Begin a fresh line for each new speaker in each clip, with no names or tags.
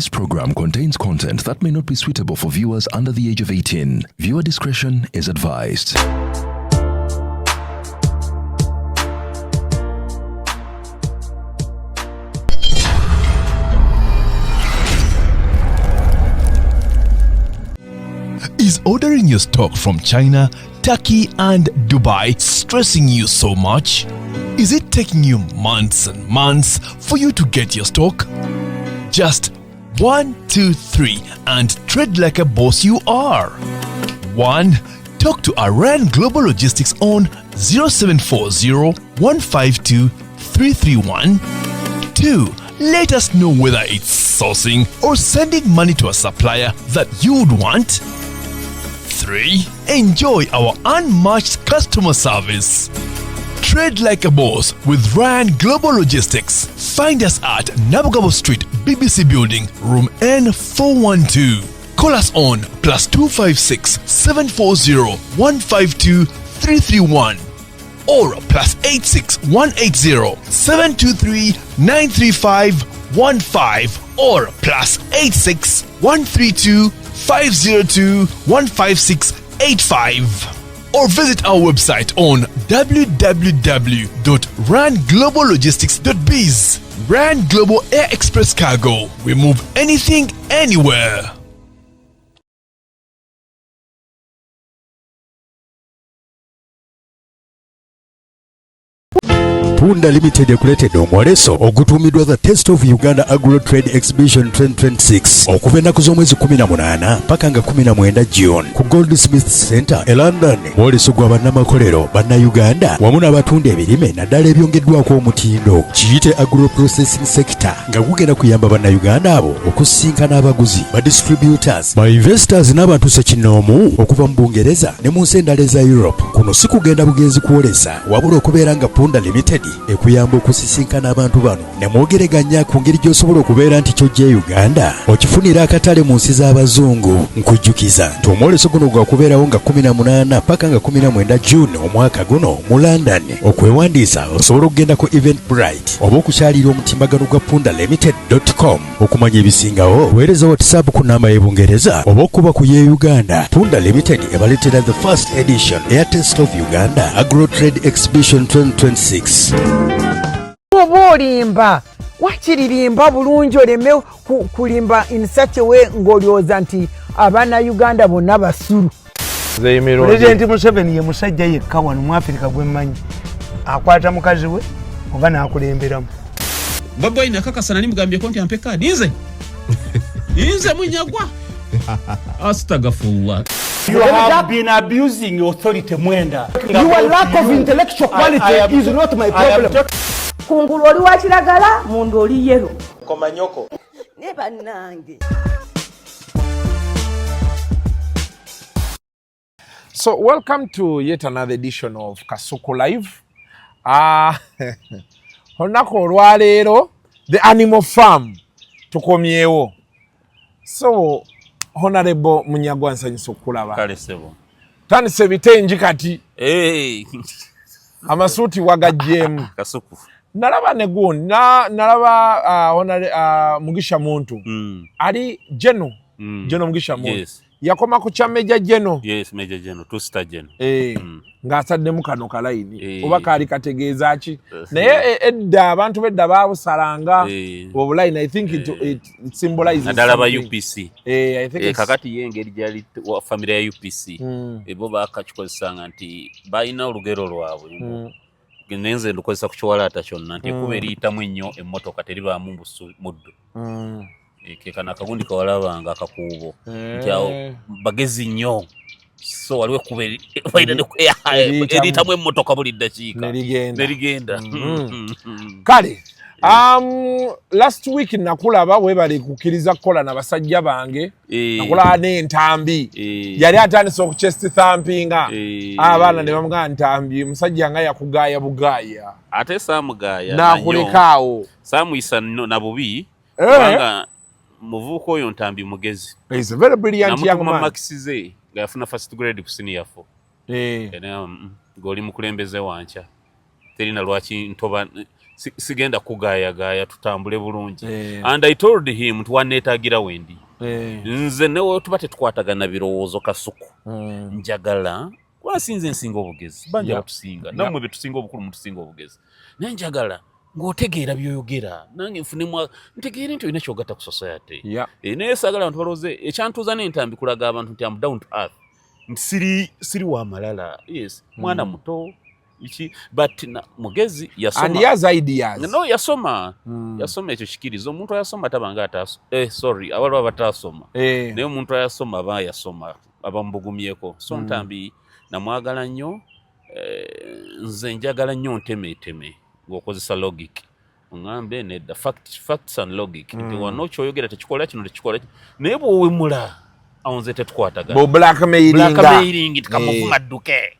This program contains content that may not be suitable for viewers under the age of 18. Viewer discretion is advised.
Is ordering your stock from China, Turkey and Dubai stressing you so much? Is it taking you months and months for you to get your stock? Just 1, 2, 3 and trade like a boss you are. 1. Talk to Iran Global Logistics on 0740 152 331. 2. Let us know whether it's sourcing or sending money to a supplier that you would want. 3. Enjoy our unmatched customer service. Trade like a boss with Ryan Global Logistics. Find us at Nabugabo Street, BBC Building, Room N412. Call us on +256 740 152 331 or +86 180 723 935 15 or +86 132 502 15685 or visit our website on www.rangloballogistics.biz. Rand Global Air Express Cargo. We move anything, anywhere.
Punda Limited yakuletedde omwoleso ogutuumiddwa The Taste of Uganda Agro Trade Exhibition 2026 okuva ennaku z'omwezi 18 paka nga 19 June ku Goldsmiths Center e London. Mwoleso gwa bannamakolero bannayuganda wamu n'abatunda ebirime naddala ebyongeddwako omutindo. Kiyite Agro Processing Sector nga gugenda kuyamba bannayuganda abo okusisinkana abaguzi, distributors, investors n'abantu ssekinnoomu okuva mu Bungereza ne mu nsi endala eza Europe. Kuno si kugenda bugenzi kwolesa wabula okubeera nga Punda Limited ekuyamba okusisinkana abantu bano ne mwogeraganya ku ngeri gy'osobola okubeera nti ky'ojja Uganda okifunira akatale mu nsi z'abazungu. Nkujjukiza nti omwoleso guno gwakubeerawo nga 18 paka nga 19 June omwaka guno mu London. Okwewandiisa osobola okugenda ku Eventbrite oba okukyalira omutimbagano gwa pundalimited.com okumanya ebisingawo. Weereza WhatsApp ku namba y'Ebungereza oba okuba ku y'Uganda. Punda Limited ebaleetera the first edition Air Taste of Uganda Agro Trade Exhibition 2026.
Olimba wakiririmba bulungi oleme kulimba in such a way ng'olyoza nti abaana Uganda bonna basulu.
President Museveni ye musajja yekka wano mu Africa gwemmanyi akwata mukazi we oba n'akulemberamu.
Baba ina kakasana nimugambye konti ampe kadi nze Munyagwa. Astagfirullah.
You have been abusing authority Mwenda.
Your lack of intellectual quality is not my problem.
Kungulu oli wa kiragala mundu oli yero
Komanyoko
ne bannange.
So welcome to yet another edition of Kasuku Live. Olunaku olwaleero the animal farm tukomyewo. So Honorable Munyagwa nsanyusa okulaba.
Kale sebo.
Tandise bitengi kati. Amasuuti wagajjeemu.
Kasuku.
Nalaba ne gundi nalaba Mugisha Muntu. Ali Jeno. Jeno Mugisha Muntu.
Yes.
Yakoma ku kya Major Jeno.
Yes, Major Jeno, two-star Jeno.
Ng'asaddemu kano kalayini. Oba kaali kategeeza ki. Naye edda abantu bedda baabusalanga obulayini. I think it symbolizes
Nadala ba UPC.
I think
kakati yengeri gyali family ya UPC. Ebo baakakikozesanga nti balina olugero lwabwe. Genenze lukozesa kukiwalaata kyonna nti kuba eriyitamu ennyo emmotoka teribaamu muddo. Kekana akagundi kawalabanga akakuubo nti awo bagezi nnyo so waliwo kuba eriyitamu emmotoka buli ddakiika nerigenda.
Kale last week nakulaba webale kukkiriza kukola na basajja bange nakulaba n'entambi yali atandise okuchest thumpinga abaana ne bamugamba ntambi musajja nga yakugaaya bugaaya
ate saamugaaya
nakulekaawo
saamuyisa na bubi kubanga muvuuka oyo ntambi mugezi.
He's a very brilliant young man.
Maxize nga yafuna first grade ku senior 4. Goli mukulembeze wancha terina lwaki ntoba sigenda kugaya tutambule bulungi and I told him twanetagira wendi nze newe tuba tetukwatagana birowoozo Kasuku njagala kwasinze nsinga obugezi banja batusinga namwe betusinga obukulu mutusinga obugezi nenjagala ng'otegeera byoyogera nange nfunemu ntegeere nti olina kyogatta ku society naye saagala abantu balooze ekyantuuza n'entambi kulaga abantu nti am down to earth nti siri wa malala yes mwana muto iki but mugezi yasoma
and yes ideas
no yasoma ekyo kikirizo omuntu ayasoma tabanga ataso sorry abali abatasoma naye omuntu ayasoma aba yasoma abambugumyeko so ntambi namwagala nnyo nze njagala nnyo ntemeteme ng'okozesa logic ngambe nedda facts and logic nti wano kyoyogera tekikola kino tekikola naye bw'owemula awonze tetukwatagana blackmailing tikamuvuma dduke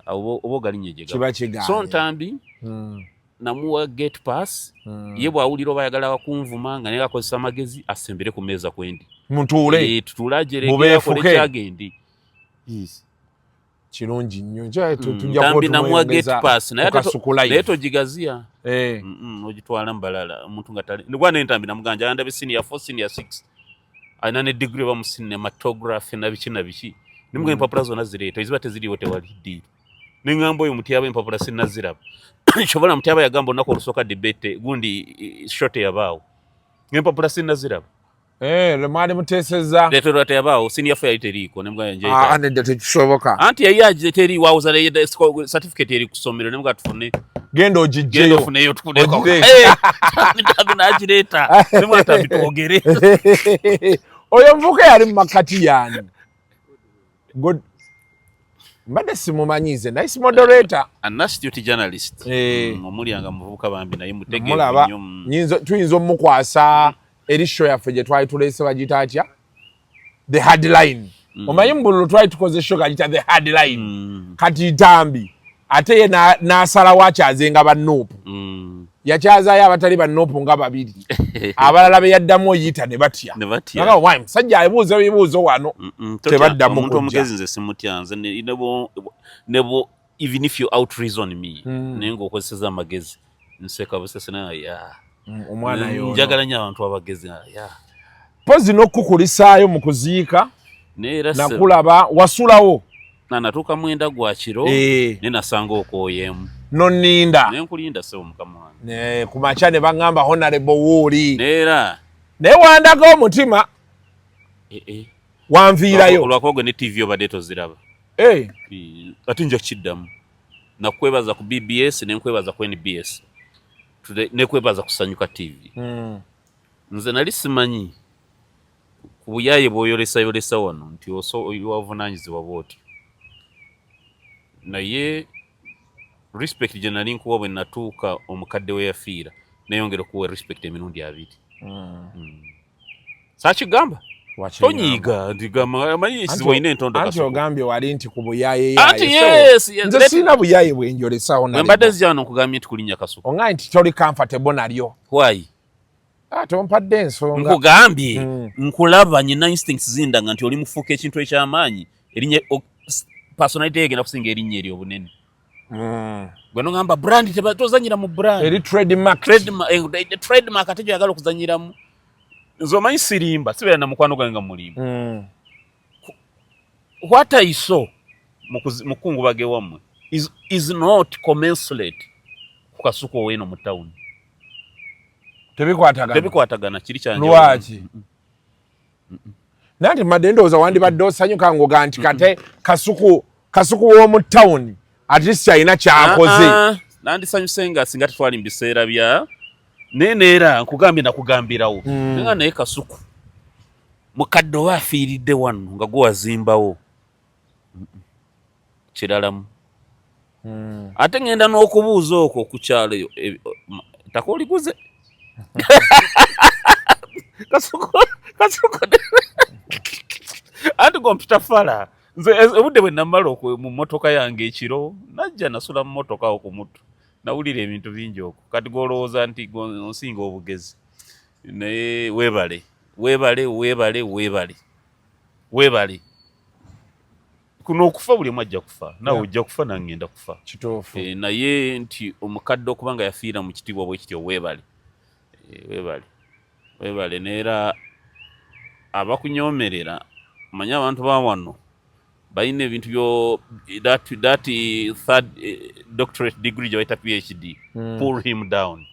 obo galinye jega so ntambi namuwa gate pass ye bwawulira bayagala bakunvuma nga naye akozesa amagezi asembere ku meeza kwendi
mutuule
tutulajerege kole kyagendi
kirungi nnyo tujja
ntambi namuwa gate pass naye togigazia ogitwala mbalala omuntu nga tali ndikwana entambi namuganja andabe senior 4 senior 6 alina ne degree ba mu cinematography na biki nimugamba empapula zonna zireeta eziba teziriwo tewali ddiiro neŋŋamba oyo mutyaba empapula sinnaziraba kyobola mutyaba yagamba olunaku olusooka debate gundi shote yabaawo ng'empapula sinnaziraba
mwali muteeseza
leetera teyabaawo senior ffe yali teriiko nemugamba
nedda tekisoboka
anti yali agire teriiwo awuza certificate eri ku ssomero nemuga tufune
genda ogijjeyo
ofuneyo tukuleko nagireeta nemwatambi twogere
oyo nvuka yali mu makati yani mbadde simumanyize nice moderator
an astute journalist omulyanga muvubuka bambi naye
mulaba tuyinza omukwasa eri show yaffe gye twali tuleese bagita atya the headline omanyi mbululu twali tukoze show gagita the headline kati ntambi ate ye n'asalawo akyazenga bannuupu yakyazaayo abatali bannuupu nga babiri abalala be yaddamu oyita ne batya wayi musajja ebuuza ebibuuzo wano tebaddamu
omuntu omugezi nze simutyanze nebo even if you out reason me naye ng'okozeseza amagezi nseka busese naye
omwana yo
njagala nnyo abantu abagezi
pozi n'okukulisaayo mu kuziika nakulaba wasulawo
natuuka mwenda gwa kiro ne nasanga okwoyeemu
nonninda
nenkulinda sebo mukama wange
ku makya ne baŋŋamba honorable wuuli
neera
naye wandaga omutima wanviirayo
olwakuba gwe ne tv obadde toziraba ate nja kukiddamu nakwebaza ku BBS nenkwebaza ku NBS nekwebaza ku Sanyuka TV nze nali simanyi ku buyaye bw'oyolesayolesa wano nti wavunaanyizibwa bwoti naye respect gye nali nkuwa bwe natuuka omukadde we yafiira nayongera okuwa respect emirundi 2 saakigamba tonyiiga ndigamanyi ekizibu olina entondo
anti ogambye wali nti ku buyaye
anti yes
nze sirina buyaye bwenjolesawo
mbadde zijano nkugambye nti kulinnya Kasuku
oŋŋambye nti toli comfortable nalyo
why
tompadde ensonga
nkugambye nkulaba nyina instincts zindanga nti oli mufuuka ekintu ekyamaanyi erinnya personality egenda kusinga erinnya eri obunene gwe nogamba brand tozanyira mu brand
eri trademark
ate gyoyagala okuzanyiramu nze omanyi sirimba sibeera na mukwano gwange nga mulimba what I saw mu kungubage wammwe is not commensurate ku Kasuku ow'eno mu town tebikwatagana kiri kyanje
lwaki nanti madde ndowooza wandibadde osanyuka ng'oga nti kate Kasuku w'omu town at least alina kyakoze
nandisanyuse nga singa tetwali mu biseera bya neneera nkugambye nakugambirawo nga naye Kasuku mukadde oba afiiridde wano nga gwe wazimbawo kiralamu ate ngenda n'okubuuza okwo ku kyalo eyo ttaka oliguze Kasuku anti kompyutafala nze obudde bwe namala mu mmotoka yange ekiro najja nasula mu mmotoka awo ku mutu nawulira ebintu bingi okwo kati golowooza nti onsinga obugezi naye weebale kuno okufa buli mwajja kufa nawe ojja kufa nangenda kufa
kituufu
naye nti omukadde okubanga yafiira mu kitiibwa bwe kityo weebale neera abakunyoomerera manya abantu ba wano balina ebintu byo that third doctorate degree gye bayita PhD pull him down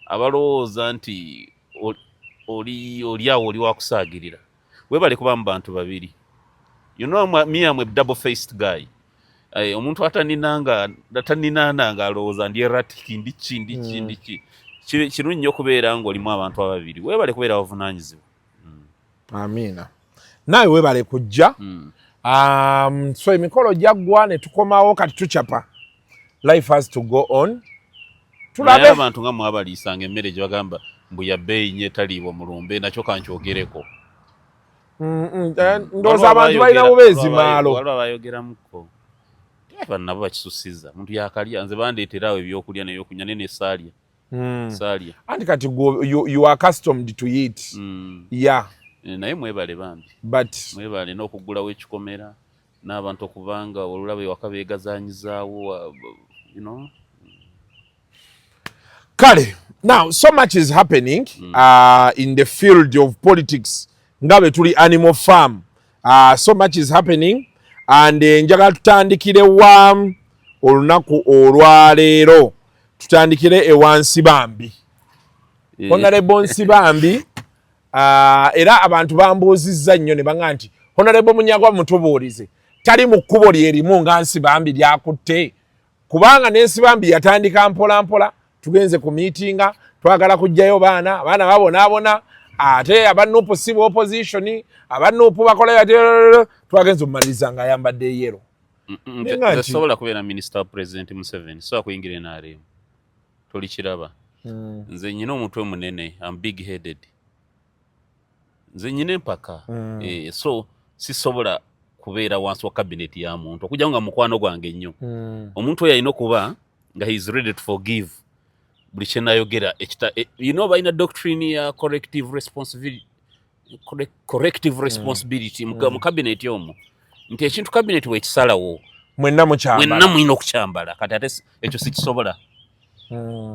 abalowooza nti oli awo oli wakusaagirira weebale kuba mu bantu babiri. You know, me I'm a double-faced guy. Omuntu ataninanga alowooza ndi erratic ndiki. Kirungi nnyo okubeera ng'olimu abantu ababiri. Weebale kubeera bavunaanyizibwa.
Amina. Naawe weebale kujja. So emikolo gyaggwa ne tukomawo kati tucapa. Life has to go on.
Naye abantu nga mwabaliisanga emmere gye bagamba mbu ya bbeeyi nnyo etaliibwa mulumbe nakyo kankyogereko.
Ndowooza abantu balina bubeezi maalo.
Waliwo abayogeramuko. Aba nabo bakisusiza. Omuntu yakalya nze bandeeterawo ebyokulya n'ebyokunywa ne saalya.
Anti kati you are accustomed to eat. Yeah.
Naye mwebale bambi. Mwebale n'okuggulawo ekikomera n'abantu okubanga olulaba ewaka beegazaanyizaawo, you know.
Kale, now so much is happening in the field of politics. Ngabe tuli Animal Farm. So much is happening and njagala tutandikire wa olunaku olwaleero tutandikire ewansi bambi. Honorable Nsibambi era abantu bambuuzizza nnyo ne banga nti Honorable Munyagwa mutubuulize tali mu kkubo lyerimu nga Nsibambi lyakutte kubanga n'Ensibambi yatandika mpola mpola tugenze ku meetinga twagala kujjayo baana babonaabona ate abanupu si opposition abanupu bakola twagenze omumaliriza nga ayambadde yero.
Sobola kubeera Minister President Museveni so akuyingire NRM tolikiraba. Nze nyina omutwe munene, I'm big headed. Nze nyina empaka. So sisobola kubeera wansi wa cabinet ya muntu okujja nga mukwano gwange nnyo. Omuntu oyo alina okuba nga he is ready to forgive. Buli kye nayogera you know balina doctrine ya corrective responsibility mu cabinet omwo nti ekintu cabinet wekisalawo
mwenna
mulina okukyambala kati ate ekyo sikisobola.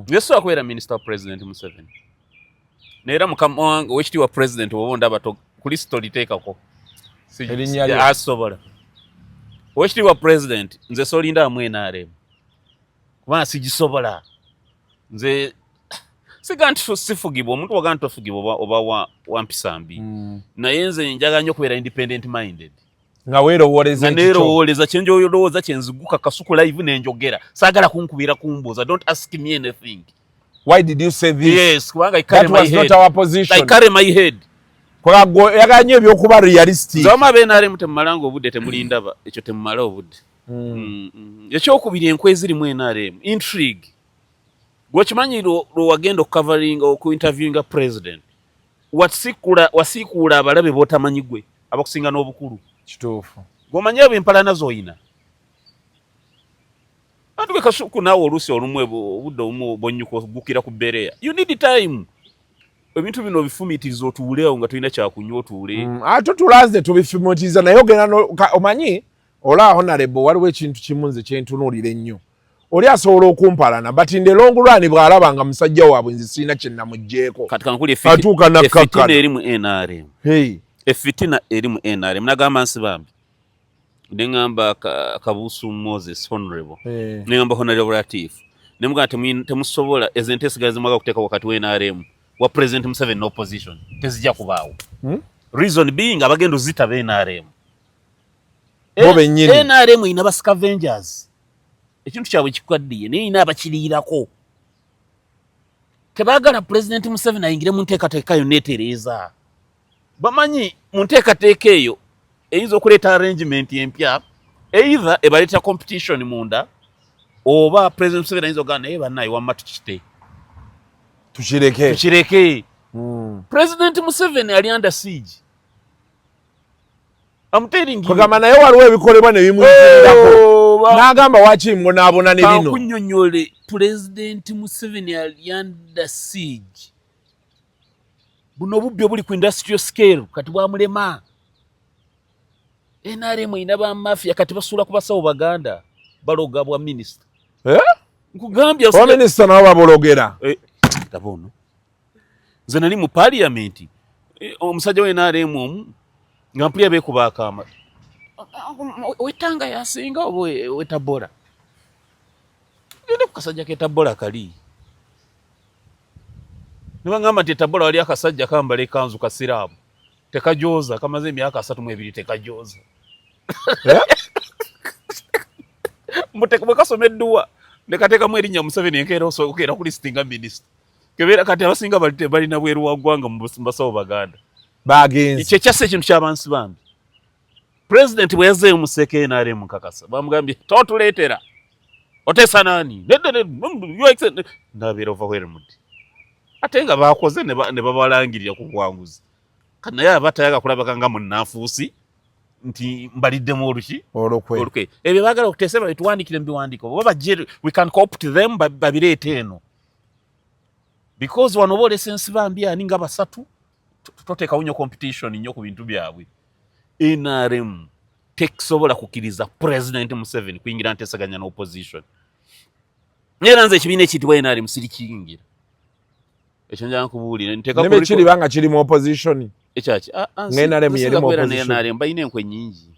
Yesu akwera Minister President Museveni neera mukama wange owekitiibwa president oba ndaba kuli story teekako asobola owekitiibwa president nze solinda amwe NRM kubanga sigisobola. Nze siga nti sifugibwa omuntu waga nti ofugibwa oba wampisa mbi naye nze njagala nnyo okubeera independent minded
nga weerowooleza
kye njolowooza kye nziguka Kasuku Live nenjogera saagala kunkubira kumbuuza don't ask me anything.
Why did you say this?
Yes, kubanga
that was not our position.
I carry my head.
Yagala nnyo ebyokuba realistic.
Zama BNRM temumalanga obudde temulindaba ekyo temumala obudde. Ekyokubiri enkwe ziri mu NRM intrigue. Gwekimanyi lwagenda okukavaringa okuinterviewinga president wasiikuula abalabe b'otamanyi gwe abakusinga n'obukulu.
Kituufu.
Gwomanyi abo empalana z'oyina. Anti gwe Kasuku naawe oluusi olumu obudde obumu bonyuka ogukira ku bbereya. You need time. Ebintu bino obifumiitiriza otuuleewo nga tulina kyakunywa otuule.
Ate tulaze tubifumiitiriza naye ogenda omanyi ola Honorable waliwo ekintu kimu nze kyentunuulira ennyo. Oli asobola okumpalana but in the long run bw'alaba nga musajja waabwe nze sirina kye namuggyeko.
Kati kankuli effitina eri mu NRM. Effitina eri mu NRM nagamba Nsibambi ne ngamba Kabuusu Moses Honorable ne ngamba Honorable Latif ne mugamba temusobola ezente esigazi mwaga kuteeka wakati wa NRM wa President Museveni no opposition tezijja kubaawo. Reason being abagenda zitaba NRM. NRM ina ba scavengers. Ekintu kyabwe kikwaddiye naye ina abakiriirako. Tebaagala President Museveni ayingire mu nteekateeka yo neetereeza. Bamanyi mu nteekateeka eyo eyinza okuleeta arrangement empya either ebaleeta competition munda oba President Museveni ayinza okugamba naye bannaye wamma tukite. Tukireke. President Museveni ali under siege. I'm telling you.
Kugamba naye waliwo ebikolebwa ne bimuyitirirako. N'agamba waaki mbonaabona ne bino.
Kankunnyonnyole President Museveni ali under siege. Buno obubbi obuli ku industrial scale kati bwamulema. NRM ina ba mafia kati basula kubasawo baganda baloga bwa minister nkugambye
wa minister nabo babologera
tabono nze nali mu parliament omusajja we NRM omu nga mpulya beekubaaka ama wetanga yasinga oba wetabola gende ku kasajja ketabola kali nibangamba nti etabola wali akasajja kambala ekanzu kasiraamu tekajooza kamaze emyaka 32 tekajooza mwe kasomedduwa nekateekamu erinnya Museveni enkeera osookera ku listinga minisita kebeera kati abasinga balina bweru wa ggwanga mu basawo baganda
bagenzi
kyekyassa ekintu ky'abansi bambi pulezidenti bwe yazzeeyo museke NRM mukakasa bamugambye totuleetera oteesa naani nabeera ova wheremudi ate nga bakoze ne babalangirira ku bwanguzi kati naye abatayaga kulabaka nga munnanfuusi nti mbaliddemu olukwe ebyo baagala okuteesa babituwandikire mu biwandiiko oba bajje we can copt them babireete eno because wano oba olesensi bambi ani nga basatu toteekawo nnyo competition nnyo ku bintu byabwe NRM tekisobola kukkiriza President Museveni kuyingira nteesaganya n'opposition era nze ekibiina ekiyitibwa NRM sirikiyingira ekyo njala nkubuulira
nebe kiribanga kiri mu opposition
ekyaki
NRM yeri mu opposition
NRM balina enkwe nnyingi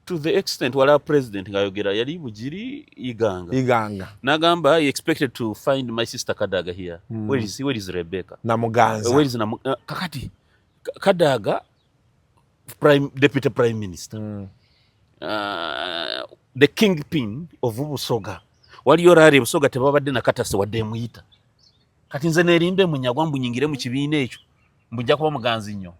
to the extent wala president ngayogera yali bugiri iganga nagamba he expected to find my sister Kadaga here where is Rebecca
Namuganza
where is kakati Kadaga deputy prime minister the kingpin of Busoga waliyo rari Busoga tebabadde nakatase wadde muyita kati nze nerimbe Munyagwa mbunyingire mu kibiina ekyo mbujja kuba muganzi nnyo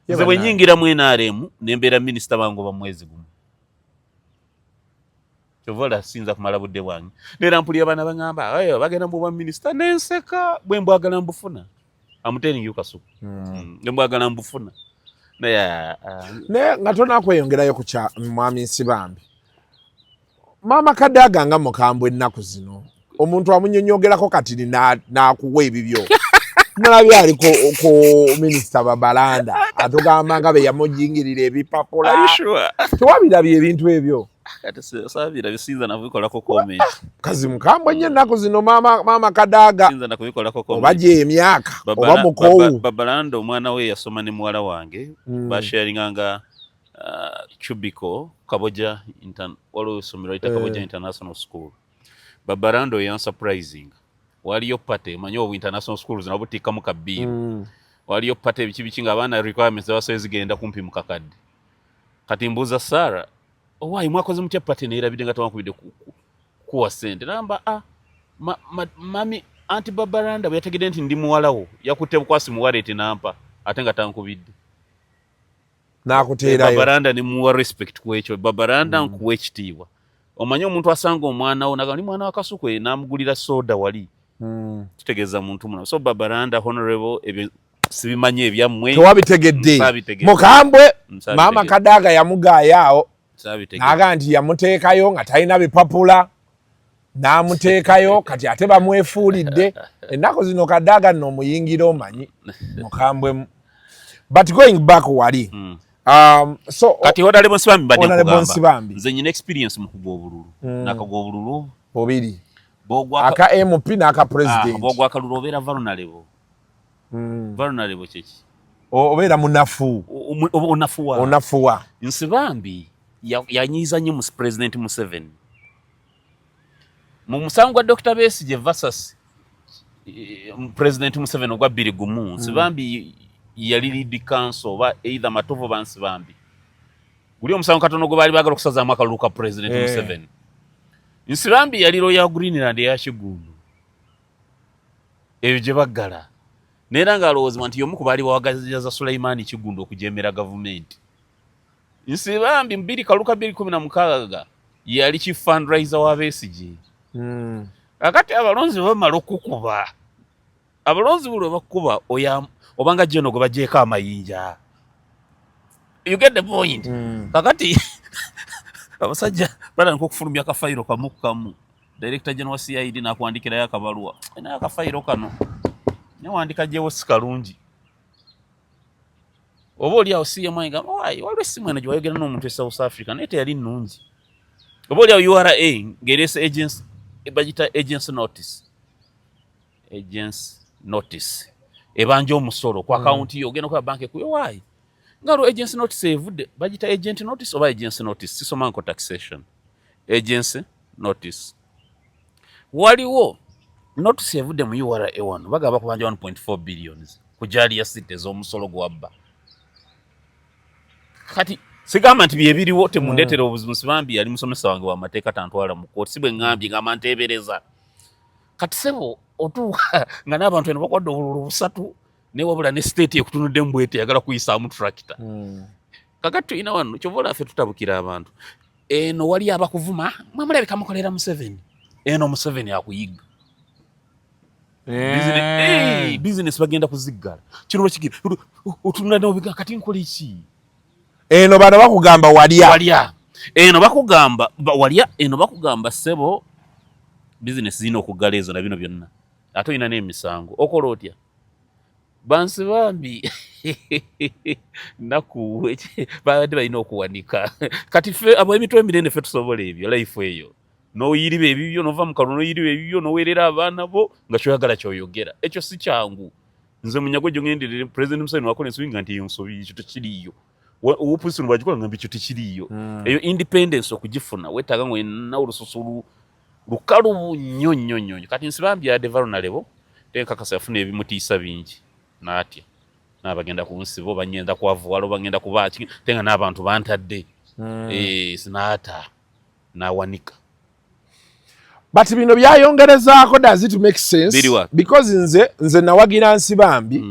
nze bwe nyingira mu NRM nembeera minisita bangu ba mwezi gumu kyovola sinza kumala budde bwange neera mpulira abaana baŋŋamba ayo bagenda mu bwa minisita nenseka bwe mbwagala mbufuna amuteningi Kasuku mbwagala mbufuna naye
nga tonakweyongerayo ku kya mwami Nsibambi Maama Kadaga nga mukambwe ennaku zino omuntu amunyonyogerako kati n'akuwa ebibyo mulabye ali ku minisita Babalanda atugamba nga be yamujingirira ebipapula tewabirabye ebintu ebyo
sabira bisinza nakubikolako comment
kazi mukambwe nnyo ennaku zino Maama Kadaga oba gye emyaka oba mukowu
Babalanda omwana we yasoma ne muwala wange basharinganga Chubiko Kaboja waliwo essomero yita Kaboja International School Babalanda oyo surprising waliyo pate manyi obu international schools na butika mu kabbiru waliyo pate ebiki nga abaana requirements zabasoboye zigenda kumpi mu kakadde kati mbuuza Sara owaayi mwakoze mutya pate neerabidde nga twankubidde kuwa ssente namba mami anti Babalanda bwe yategedde nti ndi muwalawo yakutte bukwasi muwaleete nampa ate nga tankubidde
n'akuteerayo
Babalanda ne muwa respect ku ekyo Babalanda nkuwa ekitiibwa omanyi omuntu asanga omwana wo naga ni mwana wa Kasuku n'amugulira soda wali kitegeeza muntu muno so Babalanda honorable ebyo sibimanyi ebyammwe
tewabitegedde mukambwe Maama Kadaga yamugaayo naga nti yamuteekayo nga talina bipapula n'amuteekayo kati ate bamwefuulidde ennaku zino Kadaga nno omuyingira omanyi mukambwe but going back wali so
kati Honorable Nsibambi nze nyina experience mu kugwa obululu nakagwa obululu
bobiri aka MP n'aka president
bogwa akalulu obeera vulnerable kyeki
obeera munafu onafuwa
Nsibambi yanyiiza nnyo mu president Museveni mu musango gwa Dr. Besigye versus president Museveni ogwa 2-1 Nsibambi yali lead council oba either Matovu ba Nsibambi guli omusango katono gwe baali baagala okusazaamu akalulu ka president Museveni Nsibambi yali Royal Greenland eya Kigundu ebyo gye baggala neera ng'alowoozebwa nti y'omu ku baali bawagaza Sulaiman Kigundu okujeemera gavumenti Nsibambi 2/2016 yali chief fundraiser wa Besigye kakati abalonzi bamala okukuba abalonzi bulo bakuba obanga Jono gwe bajeeko amayinja you get the point kakati abasajja bala nkokufulumya akafayiro kamu director general CID nakuandikira yakabalua ena akafayiro kano newandika jewo sikalungi oba oli awo CM ayigamba waliwo essimu eno gye wayogera n'omuntu e South Africa naye teyali nnungi. Oba oli awo URA ng'ereese agency bagita agency notice ebanja omusolo ku akawunti yo ogenda ku banka ekuyo waayi ngalo agency notice evudde bagita agent notice oba agency notice sisoma nko taxation agency notice waliwo notice evudde mu URA A1 bagaba kubanja 1.4 billions kujali ya site z'omusolo gwabba kati sigamba nti byebiriwo temundetera obuzibu sibambi yali musomesa wange wa mateeka tantwala mu kooti sibwe ngambye ngamba nteebereza kati sebo otuuka nga n'abantu eno bakwadde obululu busatu newabula ne state ekutunudde mbwete yagala kuyisaamu tractor kakati tulina wano kyovola ffe tutabukira abantu eno wali abakuvuma mwamulabika mukolera Museveni eno Museveni akuyiga business bagenda kuziggala kino lwekigira otunula n'obiga kati nkola iki
eno bano bakugamba walya
eno bakugamba walya eno bakugamba sebo business zino okuggala ezo na bino byonna ate olina n'emisango okola otya bansi bambi nakuwe babadde balina okuwanika kati ffe abo emitwe emirende ffe tusobola ebyo life eyo n'oyiriba ebibyo n'ova mu kalulu n'oyiriba ebibyo n'oweerera abaana bo nga kyoyagala kyoyogera ekyo si kyangu nze Munyagwa gyo ngenderere President Museveni wakola ensobi nga nti eyo nsobi ekyo tekiriiyo opposition bagikola nga ekyo tekiriiyo eyo independence okugifuna weetaaga ng'olina olususu lukalu nnyo kati nsibambi yadde vulnerable tenkakasa yafuna ebimutiisa bingi n'atya n'abagenda ku nsi bo banyenda kwavuwala bagenda kubaaki tenga n'abantu bantadde sinaata n'awanika
but bino byayongerezaako does it make sense because nze nawagira Nsibambi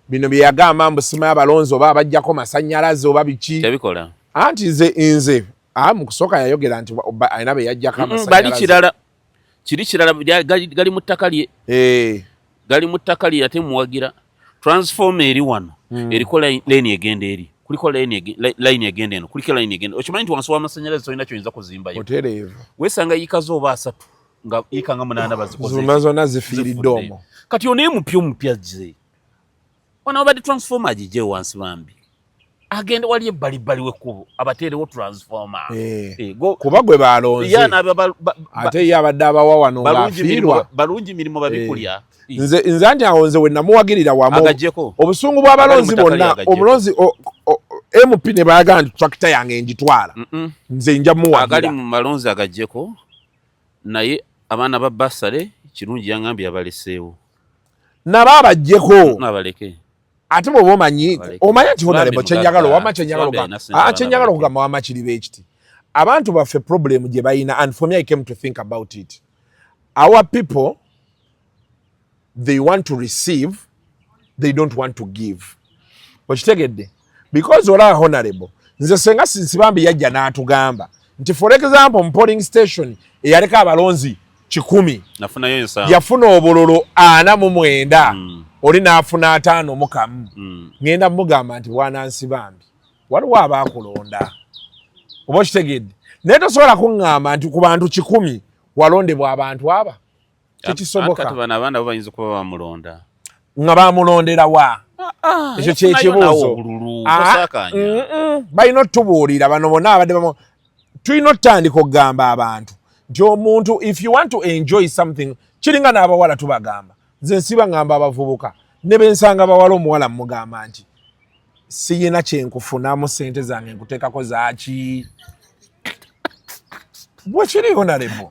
bino bye yagamba mbu sima y'abalonzi oba abajjako masannyalaze oba biki
tebikola
anti nze mu kusooka yayogera nti alina be yajjako
amasannyalaze kiri kirala gali mu ttaka lye gali mu ttaka lye ate muwagira transform eri wano eriko layini egenda eri kuliko layini egenda eno kuliko layini egenda okimanyi nti wansi w'amasannyalaze tolina kyoyinza kuzimbayo
otereevu
weesanga yiikazo oba 3 nga yiika nga 8 bazikoze
zonna zifiiridde omwo
kati onaye mupya ze wana obadde transformer agijje wansi bambi agenda wali ebbalibbali w'ekkubo abateerewo transformer
kuba gwe balonze ate ye abadde abawa wano ng'afiirwa
balungi mirimu babikulya
nze anti awo nze we namuwagirira wamu obusungu bw'abalonzi bonna omulonzi MP ne baagala nti tractor yange ngitwala nze nja muwagira
agali mu malonzi agajjeko naye abaana ba basale kirungi yangambye abaleseewo
nabo abajjeko
nabaleke
ate bw'oba omanyi nti honalebo kyenjagala wama kyenjagala okugamba wama kiri beekiti abantu baffe problem gye balina and for me I came to think about it our people they want to receive they don't want to give okitegedde because olaba honorable nze senga Nsibambi yajja n'atugamba nti for example mu polling station eyaleka abalonzi 100 yafuna obululu 49 oli n'afuna 5 mu kamu ngenda mugamba nti bwana Nsibambi waliwo abaakulonda oba okitegedde naye tosobola kuŋŋamba nti ku bantu 100 walondebwa abantu aba tekisoboka
kati bano abaana bo bayinza kuba bamulonda
nga bamulondera wa ekyo kyekibuuzo balina otubuulira bano bonna abadde tulina otutandika okugamba abantu nti omuntu if you want to enjoy something kiringa n'abawala tubagamba nze nsiba ngamba abavubuka ne bensanga bawala omuwala mugamba nti siyina kyenkufunamu sente zange nkuteekako zaaki bwekiri honorable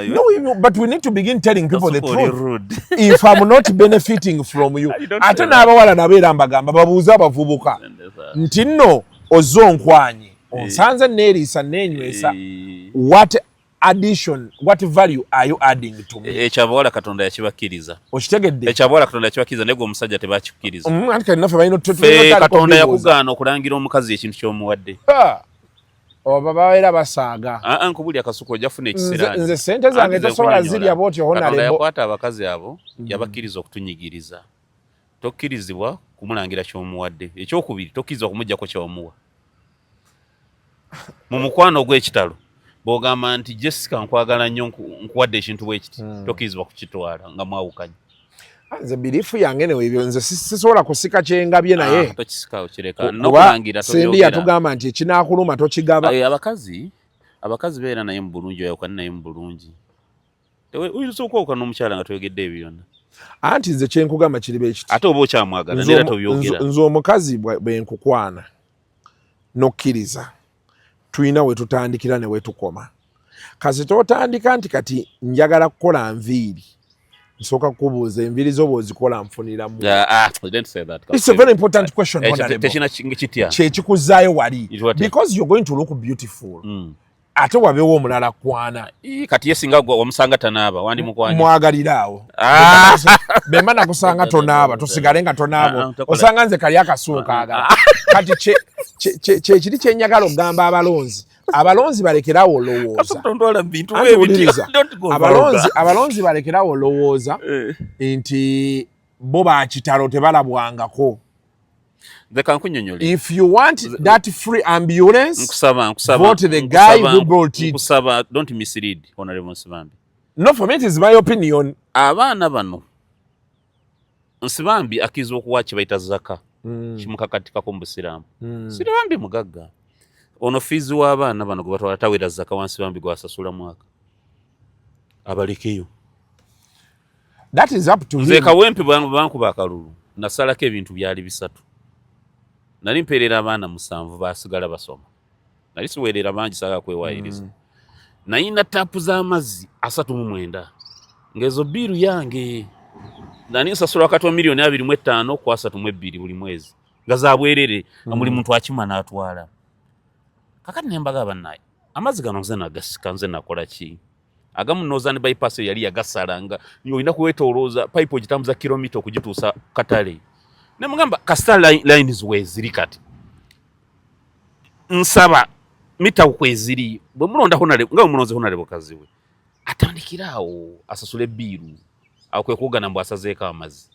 no, but we need to begin telling people the truth if I'm not benefiting from you ate n'abawala nabo era mbagamba babuuze abavubuka nti nno ozonkwanye onsanze neeriisa neenywesa what addition what value are you adding to me
ekyabawala Katonda yakibakkiriza
okitegedde
ekyabawala Katonda yakibakkiriza naye omusajja tebakikkiriza
anti kati naffe balina
Katonda yakugaana okulangira omukazi ekintu ky'omuwadde
oba babeera basaaga
nkubulya Kasuku ojafuna ekiseera
nze sente zange tosobola zirya bwotyo
Katonda yakwata abakazi abo yabakkiriza okutunyigiriza tokkirizibwa kumulangira ky'omuwadde ekyokubiri tokkirizibwa kumuggyako ky'omuwa mu mukwano ogw'ekitalo bw'ogamba nti Jessica nkwagala nnyo nkuwadde ekintu bwe kiti tokkirizibwa kukitwala nga mwawukanye
nze birifu yange ne ebyo nze sisobola kusika kyengabye naye
tokisika okireka n'okulangira
Sendi yatugamba nti ekinakuluma tokigaba
abakazi beera naye mu bulungi oyawukana naye mu bulungi oyinza okwawukana n'omukyala nga toyogedde ebyo byonna
anti nze kyenkugamba kiriba ekiti
ate oba okyamwagala neera tobyogera
nze omukazi bwe nkukwana n'okkiriza tulina we tutandikira ne we tukoma kazi totandika nti kati njagala kukola nviiri nsooka kukubuuza enviiri zo bw'ozikola nfuniramu. It's a very important question, Honorable. Kyekikuzzaayo wali because you're going to look beautiful. Ate wabeewo omulala kwana
kati ye singa wamusanga tanaaba wandimukwanya
mwagaliraawo bemba nakusanga tonaaba tosigale nga tonaabo osanga nze kali akasuuka agala kati kyekiri kyenjagala okugamba abalonzi balekerawo olowooza abalonzi balekerawo olowooza nti bo bakitalo tebalabwangako. If you want that free ambulance, vote the guy who brought it.
Don't mislead, Honorable Nsibambi.
No, for me it is my opinion.
Abaana bano Nsibambi akiza okuwa kibayita zaka kimukakatikako mu busiraamu. Sirabambi mugagga ono fizi w'abaana bano gwe batwala tawera zaka wa Nsibambi gwasasula mwaka abalekeyo.
That is up to him.
Nze kawempe bankuba akalulu nasalako ebintu byali bisatu. Nali mperera abaana 7 basigala basoma. Nali siweerera bangi saga kwewayiriza. Nayina tapu z'amazzi 39. Ngezo biru yange. Nani nsasula wakati wa milioni 25 kwa 32 buli mwezi. Nga za bwerere amuli muntu akima n'atwala. Kakati nembaga bannaye. Amazzi gano nze nagasika nze nakola ki? Agamu nozani bypass yali yagasalanga. Oyina kuwetolooza pipe ogitambuza kilomita okugituusa Katale. Nemugamba Kasita lines weziri kati. Nsaba mita ukweziri. Bwe mulonda honale nga mulonze honale bokaziwe. Atandikirawo asasule biru. Akwe kugana mbu asazeeka amazi.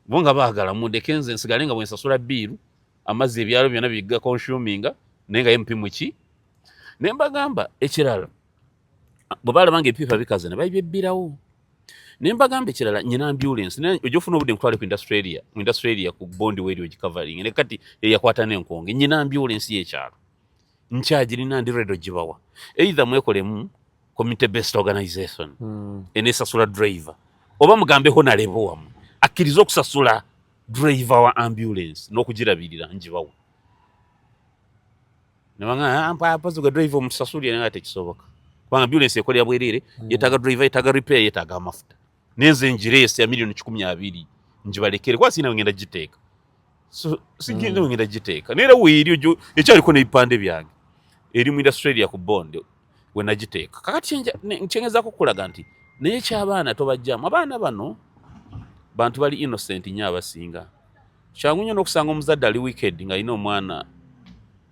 Bonga baagala mudekenze nsigalenga bwe nsasula biru. Amazi ebyalo byonna biga consuminga nenga empimu ki. Nembagamba ekirala. Bwe balabanga epipa bikaze ne bayibbirawo. Nembagamba ekirala nyina ambulance ojofuna obudde nkutwale ku Australia ku Bondi radio covering ne kati yakwata n'enkonge nyina ambulance y'ekyalo nkyagirina ndi redo gibawa either mwekolemu community based organization enesasula driver oba mugambe honalebo wamu akkiriza okusasula driver wa ambulance n'okugirabirira njibawa nebanga ampazuga driver omusasulira nga tekisoboka kubanga ambulance ekolera bwerere yetaga driver yetaga repair yetaga amafuta nenze njirese ya milioni 12 njibalekere kwa sina ngenda giteeka so singenda ngenda giteeka nera weeri ekyali ko n'ebipande byange eri mu Australia ku Bondi we nagiteeka kakati nchengeza ko kulaga nti naye ky'abaana tobajjamu abaana bano bantu bali innocent nnyo abasinga kyangunyo n'okusanga omuzadde ali wicked nga ina omwana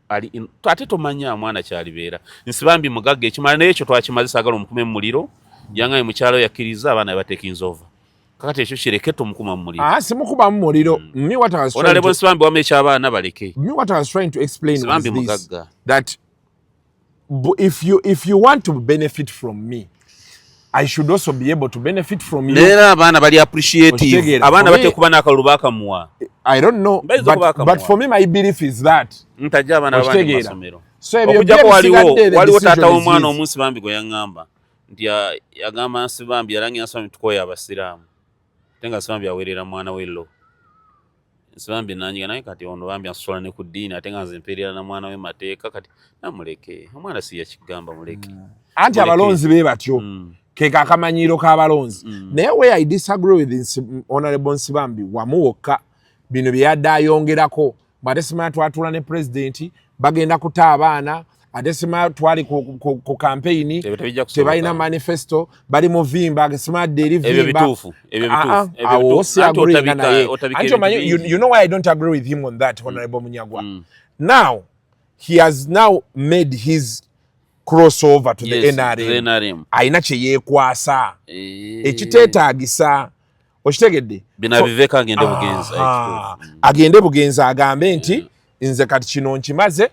ali ate tomanya mwana kyalibeera Nsibambi mugagga ekimala naye ekyo twakimaze sagala omukume mu muliro yangaye mukyalo yakkiriza abaana batekinze over kakati ekyo kireketo mukuma mu muliro
simukuba mu muliro me what I was trying
to Nsibambi wamecha abaana baleke
me what I was trying to explain
Nsibambi
was this
mugagga
that if you want to benefit from me I should also be able to benefit from you.
Nera abaana bali appreciative abaana batekuba nakalubaka muwa
I don't know but for me my belief is that
ntajja abaana abandi masomero
so
okujja waliwo taata w'omwana omunsi bambi gwe yangamba nti yagamba Nsibambi yalangira Nsibambi tukoya abasiraamu tenga Nsibambi awerera mwana wello Nsibambi nanyiga naye kati ono bambi asola ne ku ddiini ate nga nze mpeerera na mwana we mateeka kati namuleke omwana si yakigamba muleke
anti abalonzi be batyo keka akamanyiro k'abalonzi naye where I disagree with Honorable Nsibambi wamuwokka bino bye yadde ayongerako ate simanya twatula ne president bagenda kuta abaana ate simanya twali ku campaign tebalina manifesto bali mu vimba simanya deri vimba you know why I don't agree with him on that Honorable Munyagwa now he has now made his crossover to the NRM aina kye yeekwasa ekiteetaagisa okitegedde
bina biveka agende bugenza
agende bugenza agambe nti nze kati kino nkimaze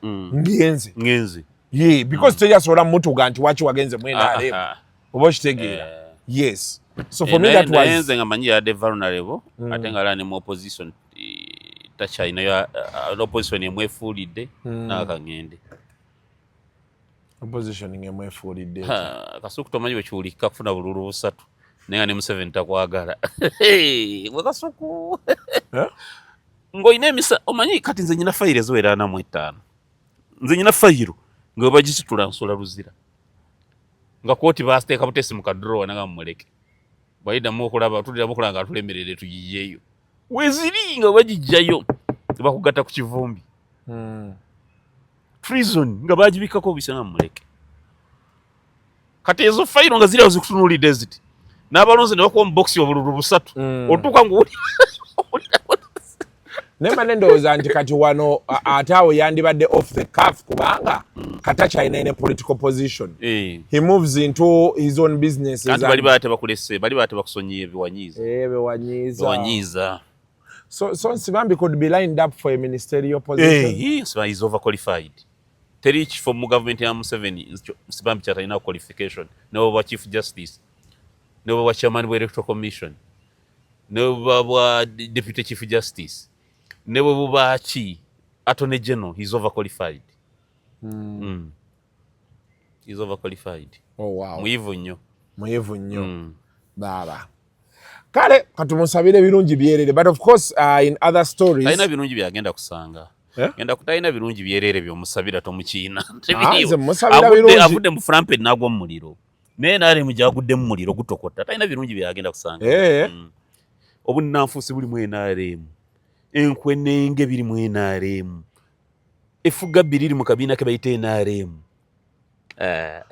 ngenze because tejasobola mutuga nti waki wagenze mu NRM oba okitegeera yes So for me that was
nze nga manyi yadde vulnerable ate nga ala ne mu opposition ta China ya opposition emwefuulidde n'akangende
opposition ngemwefuulidde
Kasuku tomanyi bwe kiwulikika kufuna bululu busatu naye ne Museveni takwagala gwe Kasuku ng'olina emisa omanyi kati nze nyina fayiro eziwera 45 nze nyina fayiro nga bagisitula nsula luzira nga kooti baasiteeka butesi mu kadrowa nanga mumuleke bayiddamu okulaba tuliramu okulaba nga tulemerere tugiyeeyo weziri nga bagijjayo bakugatta ku kivumbi treason nga bagibikako obisa nga mumuleke kati ezo fayiro nga ziriawo zikutunuulidde ziti n'abalonzi ne bakuwa mu bokisi obululu busatu otuuka ng'oli
Nema ndowooza nti kati wano ate awo yandibadde off the cuff kubanga kata China in a political position. He moves into his own businesses.
Kanti bali baate bakulese, bali baate bakusonyiye biwanyiza.
Biwanyiza. So Sibambi could be lined up for a ministerial position.
He's overqualified. Teri chief from government ya Museveni, Sibambi chata ina qualification. No chief justice. No chairman of electoral commission. No deputy chief justice. Never bubachi attorney general, he's overqualified. He's overqualified.
Oh wow.
Muyivu nnyo.
Baba. Kale katumusabire birungi byerere, but of course in other stories
taina birungi byagenda kusanga. Genda kutaina birungi byerere byomusabira tomukiina. Avudde mu frampe nagwa mu muliro. Naye nare mujagudde mu muliro gutokota. Taina birungi byagenda kusanga. Obunanfusi buli mu NRM. Enkwenenge biri mu NRM. Efuga biriri mu kabina ke bayite NRM.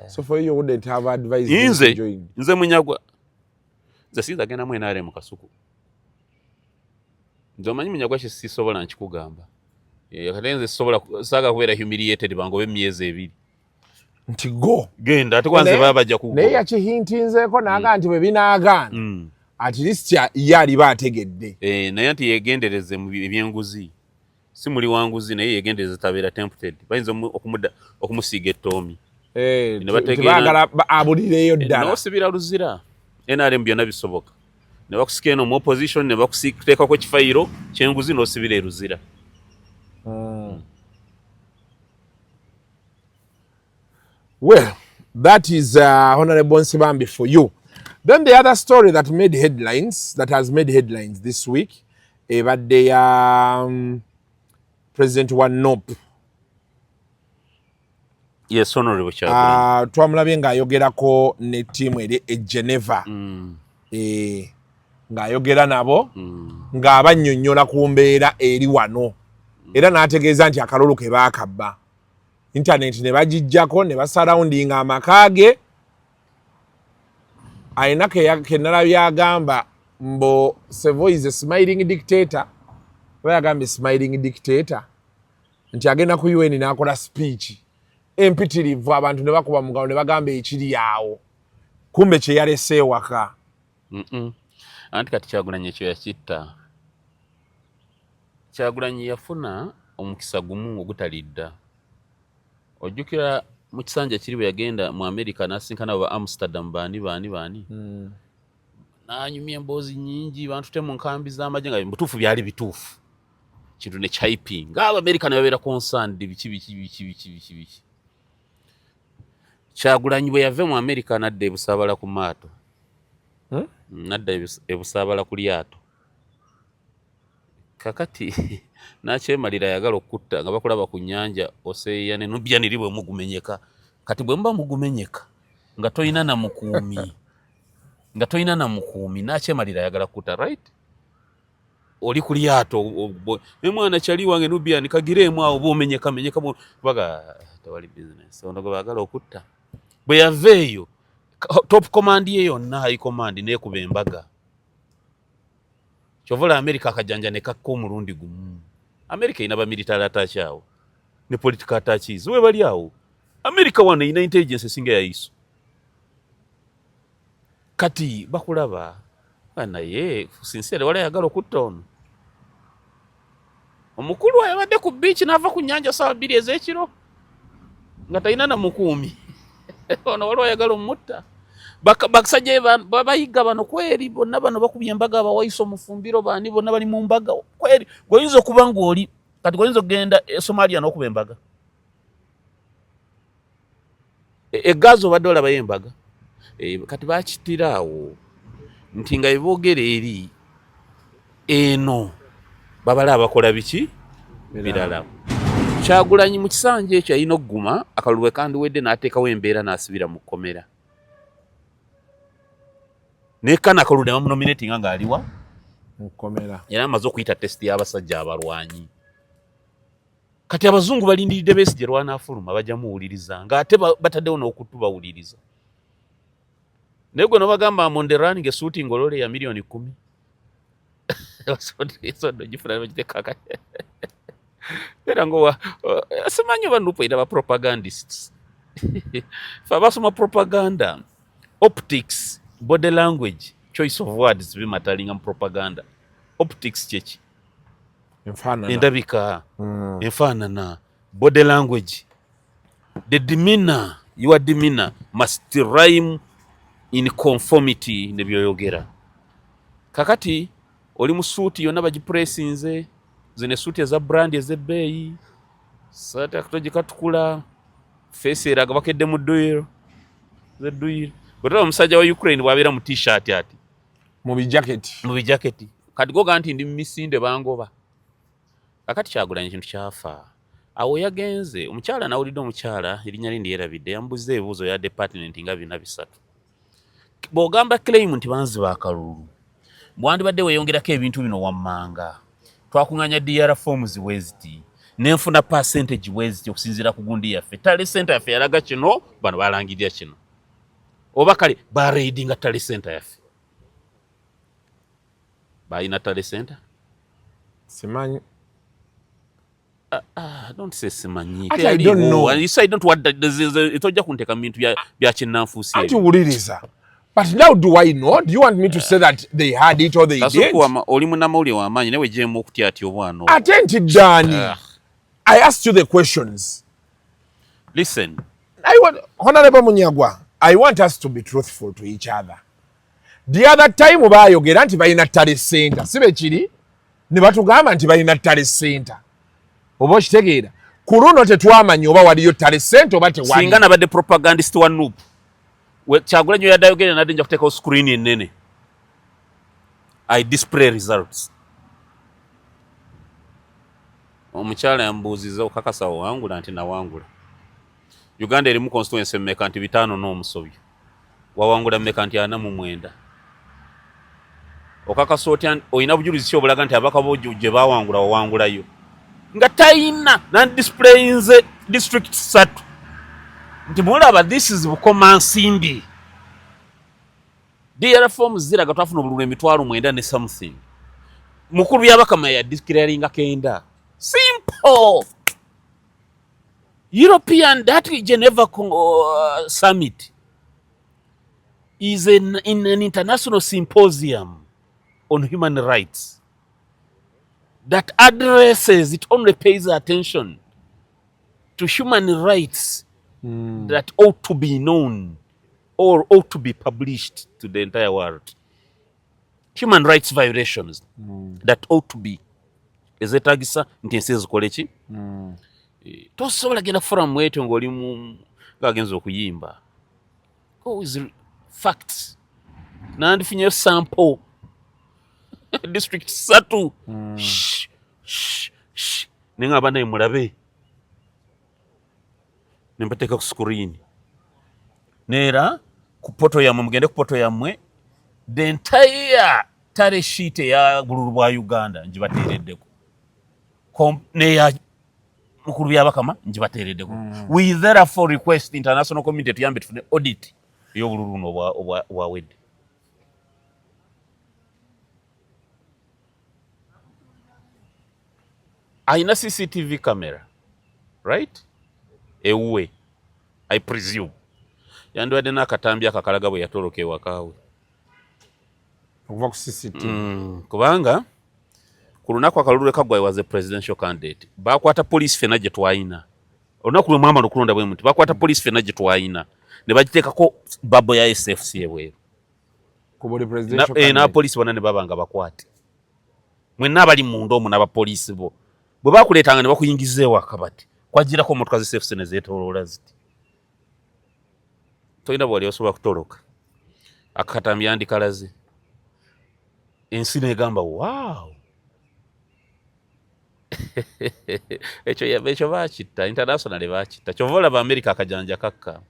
So for you wouldn't have advised him to join?
Nze Munyagwa. Nze siza genda mu NRM Kasuku. Nze manyi Munyagwa sisobola nkikugamba. Yakatenze sobola saga kubeera humiliated bangobe myezi 2.
Nti go.
Genda ate kwanze babajja kugo.
Naye yakihintinzeeko naga nti bwe binaagaana. At least yali bategedde.
Naye nti yegendereze mu byenguzi. Si muli wanguzi naye yegendereze tabeera tempted. Bayinza okumusiiga ettomi.
Tebagala abulireyo ddala.
N'osibira luzira. NRM byonna bisoboka. Ne bakusika eno mu opposition ne bakuteekako ekifayiro kyenguzi n'osibira eruzira.
Well, that is Honorable Nsibambi for you. Then the other story that made headlines, that has made headlines this week, but the President Wanop.
Yes, Honorable Kyagulanyi.
Twamulabye ng'ayogerako ne ttiimu eri e Geneva. Ng'ayogera nabo, ng'abannyonnyola ku mbeera eri wano. Era n'ategeeza nti akalulu ke baakabba. Internet ne bagijjako ne basurroundinga amaka ge. Ayina ke nalabye agamba mbo Sevo is a smiling dictator. We agamba smiling dictator. Nti agenda ku UN n'akola speech. Empitirivu abantu ne bakuba mugabo ne bagamba ekiri yawo. Kumbe kye yalese ewaka.
Anti kati Kyagulanyi ekyo yakitta. Kyagulanyi yafuna omukisa gumu ogutalidda. Ojjukira mu kisanja kiri bwe yagenda mu America n'asinkana aba Amsterdam baani. N'anyumya emboozi nnyingi bantu te mu nkambi z'amagye nga butuufu byali bituufu. Kintu ne typing. Ng'Abamerika ne babeera concerned biki. Kyagulanyi bwe yave mu America n'adda ebusaabala ku maato. N'adda ebusaabala ku lyato. Kakati n'akyemalira ayagala okutta nga bakulaba ku nnyanja oseeya ne Nubian bwe mugumenyeka. Kati bwe muba mugumenyeka nga toyina na mukuumi. N'akyemalira ayagala kutta, right? Oli ku lyato mwana kyali wange Nubian kagireemu awo bwomenyeka baga tewali business. Ono gwe baagala okutta. Bwe yaveeyo top command ye yonna high command neekuba embaga. Chovola America akajanja ne kakko omulundi gumu. America ina ba military attach awo ne political attaches we bali awo. America wana ina intelligence singa ya iso. Kati bakulaba bana ye sincere wala yagala okutta ono. Omukulu ayabadde ku beach n'ava ku nnyanja saa 2 ez'ekiro nga talina na mukuumi. Ono waliwo ayagala omutta. bakasajja babayiga bano kweri bonna bano bakubye embaga abawaiso mufumbiro bani bonna bali mu mbaga kweri goyinza okuba ng'oli kati goyinza okugenda Somalia n'okuba embaga egazo obadde olabayo embaga kati bakitiraawo nti nga beboogera eri eno babala abakola biki birala Kyagulanyi mu kisanja ekyo alina okuguma akalulu kandiwedde n'ateekawo embeera n'asibira mu kkomera nekana akalulu ne bamunominatinga ng'aliwa
mu kkomera
era amaze okuyita tesiti y'abasajja abalwanyi kati abazungu balindiridde Besigye lwanaafuluma bajja muwuliriza ng'ate bataddewo n'okutubawuliriza naye gwe nobagamba amonderani ngesuuti ngolole ya milioni 10 sodo gifuna bagiteka era ngo simanyi banupo ira ba propagandists fa basoma propaganda optics body language choice of words bimatalinga mu propaganda optics chechi
enfanana
endabika enfanana body language the demeanor your demeanor must rhyme in conformity nebyoyogera kakati oli mu suuti yonna bagipressinze zine suuti eza brand ezebbeeyi saati akatogi katukula face eraga bakedde mu duyiro zeduyiro bwetaba omusajja wa Ukraine bwabeera mu t-shirt ati
mu bijaketi kati goga nti ndi misinde bangoba kakati Kyagulanyi ekintu kyafa awo yagenze omukyala nawulidde omukyala erinnya lindi yerabidde yambuze ebibuuzo ya department nga 4 bw'ogamba claim nti banziba akalulu bwandibadde weeyongerako ebintu bino wammanga twakuŋŋanya DR forms weziti nenfuna percentage weziti okusinziira ku gundi yaffe tale center yaffe yalaga kino bano balangirira kino oba kale bareadinga tale center yaffe balina tale center simanyi
don't say simanyi
I don't know.
you say don't what itojja kunteka mu bintu bya kinnanfuusi
ati wuliriza. But now do I know? Do you want me to say that they had it or they didn't?
Oli munamawulire w'amaanyi nawe gyemu okutya ati obwano.
Atenti Dani. I asked you the questions.
Listen.
Honorable Munyagwa, I want us to be truthful to each other. The other time bayogera nti balina tale center. Sibe kiri? Ne batugamba nti balina tale center. Oba okitegeera. Ku luno tetwamanyi oba waliyo tale center oba tewali.
Singa nabadde propagandist wa noob. Kyagulanyi yadayogera nadde nja kuteekawo screen ennene. I display results. Omukyala yambuuziza okakasa wawangula nti nawangula. Uganda erimu constituency mmeka nti 5 n'omusobyo. Wawangula mmeka nti 49. Okakasa otya oyina bujulizi ki obulaga nti abaka bo gye bawangula wawangulayo. Nga tayina nandisiplayinze district 3 nti mulaba this is Bukoma Nsimbi. DR forms ziraga twafuna obululu 900 ne something. Mukulu byabakama ya declaring kenda. Simple. European that Geneva summit is in an international symposium on human rights that addresses, it only pays attention to human rights that ought to be known or ought to be published to the entire world. Human rights violations that ought to be. Ezetagisa nti ensi ezikola ki? Tosobola genda forum wetu ng'oli mu gagenza okuyimba. Go is facts. Nandifunyeyo sample. District 3. Nenga abana mulabe. Nembateka ku screen. Nera ku poto ya mugende ku poto yamwe the entire tare sheet ya bululu bwa Uganda njibatereddeko. Ne ya mukuru byabakama njibatereddeko. We therefore request international community to yambe tufune audit y'obululu no bwa wedde. Aina CCTV camera, right? Ewe, I presume. Yandwadde n'akatambi akakalaga bwe yatoloka ewakaawe.
Okuva ku CCTV.
Kubanga ku lunaku akalulu Kagwa was a presidential candidate. Bakwata police fena gye twayina. Olunaku lwe mwama lukulonda bwe muti. Bakwata police fena gye twayina. ne bagitekako babo ya SFC ebweru
ku buli presidential
na police bonna ne babanga bakwate mwenna abali munda omu n'abapoliisi bo bwe bakuleetanga ne bakuyingizeewo akabati kwagirako motoka zi SFC ne zeetooloola ziti tolina bwali osobola kutoloka akatambi yandikalaze ensi negamba wow ekyo bakitta international bakitta kyova olaba America akajanja kakka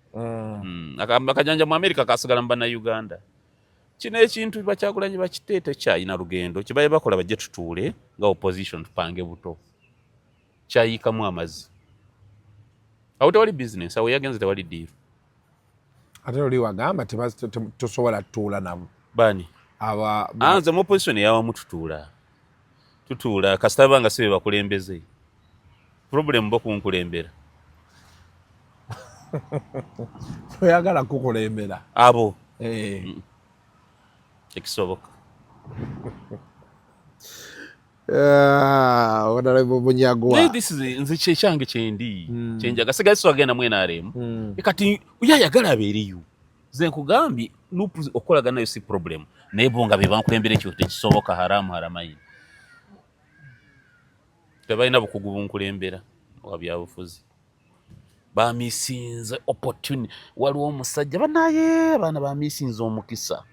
akajanja mu America kasigala mu bannayuganda kino ekintu Kyagulanyi bakiteete kyayina lugendo kibaye bakola bajje tutuule nga opposition tupange buto kyayikamu amazzi awo tewali business awo yagenze tewali deal
ate oli wagamba tosobola tutuula nabo
bani nze mu opposition yawamu tutuula kasita banga sibe bakulembeze problem bo kunkulembera
oyagala kukulembera
abo ekisoboka
Munyagwa
nze kyekyange kyendi kyenjaga sigaye swagenda mwena aremu kati uyayagala abeeriyo ze nkugambye lupu okolagana nayo si problem naye bo nga be bankulembera ekyo tekisoboka haramu haramayini tebalina bukugu bunkulembera wa byabufuzi bamisinze opportunity waliwo omusajja banaye abaana bamisinze omukisa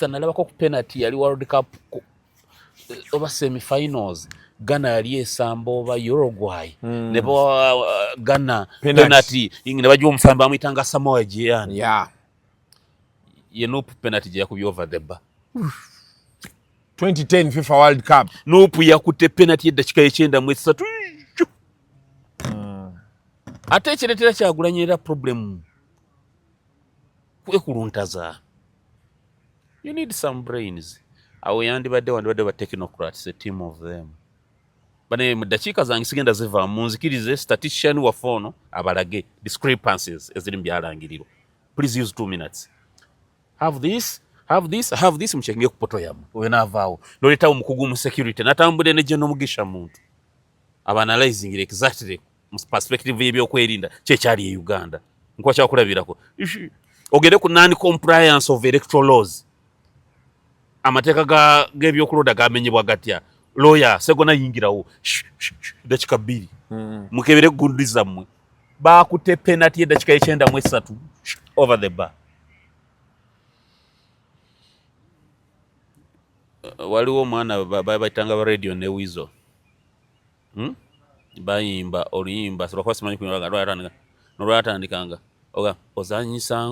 nalabako ku penalty yali World Cup oba semi-finals Ghana yali esamba oba Uruguay ne Ghana penalty ne bajja omufamba bamuyitanga Samoa Gyan ye Nuupu penalty gye yakubye over the bar
2010 FIFA World Cup
Nuupu yakutte penalty eddakiika ekyenda mu esatu ate ekireetera Kyagulanyi era problem kwekuluntaza. You need some brains. Awo yandibadde ba technocrats, a team of them. Bane mu dakiika zange sigenda ziva mu nzikirize statistician wa fono abalage discrepancies eziri mu byalangirirwa. Please use 2 minutes. Have this mchenge ku poto yamu. Wenavaawo. Noletawo mukugu mu security natambudde ne General Mugisha muntu. Analyzing exactly mu perspective y'ebyokwerinda kyekyali e Uganda. Nkwa kyakulabirako. Ogende ku non-compliance of electoral laws. Amateeka g'ebyokulonda gamenyebwa gatya. Lawyer segona yingirawo. Dakika 2. Mukebere gundi zammwe. Bakutte penalty edakika 93 over the bar. Waliwo omwana bayitanga ba radio ne Wizo. Bayimba oluyimba soba simanyi kunywa nolwatandikanga oga ozanyisa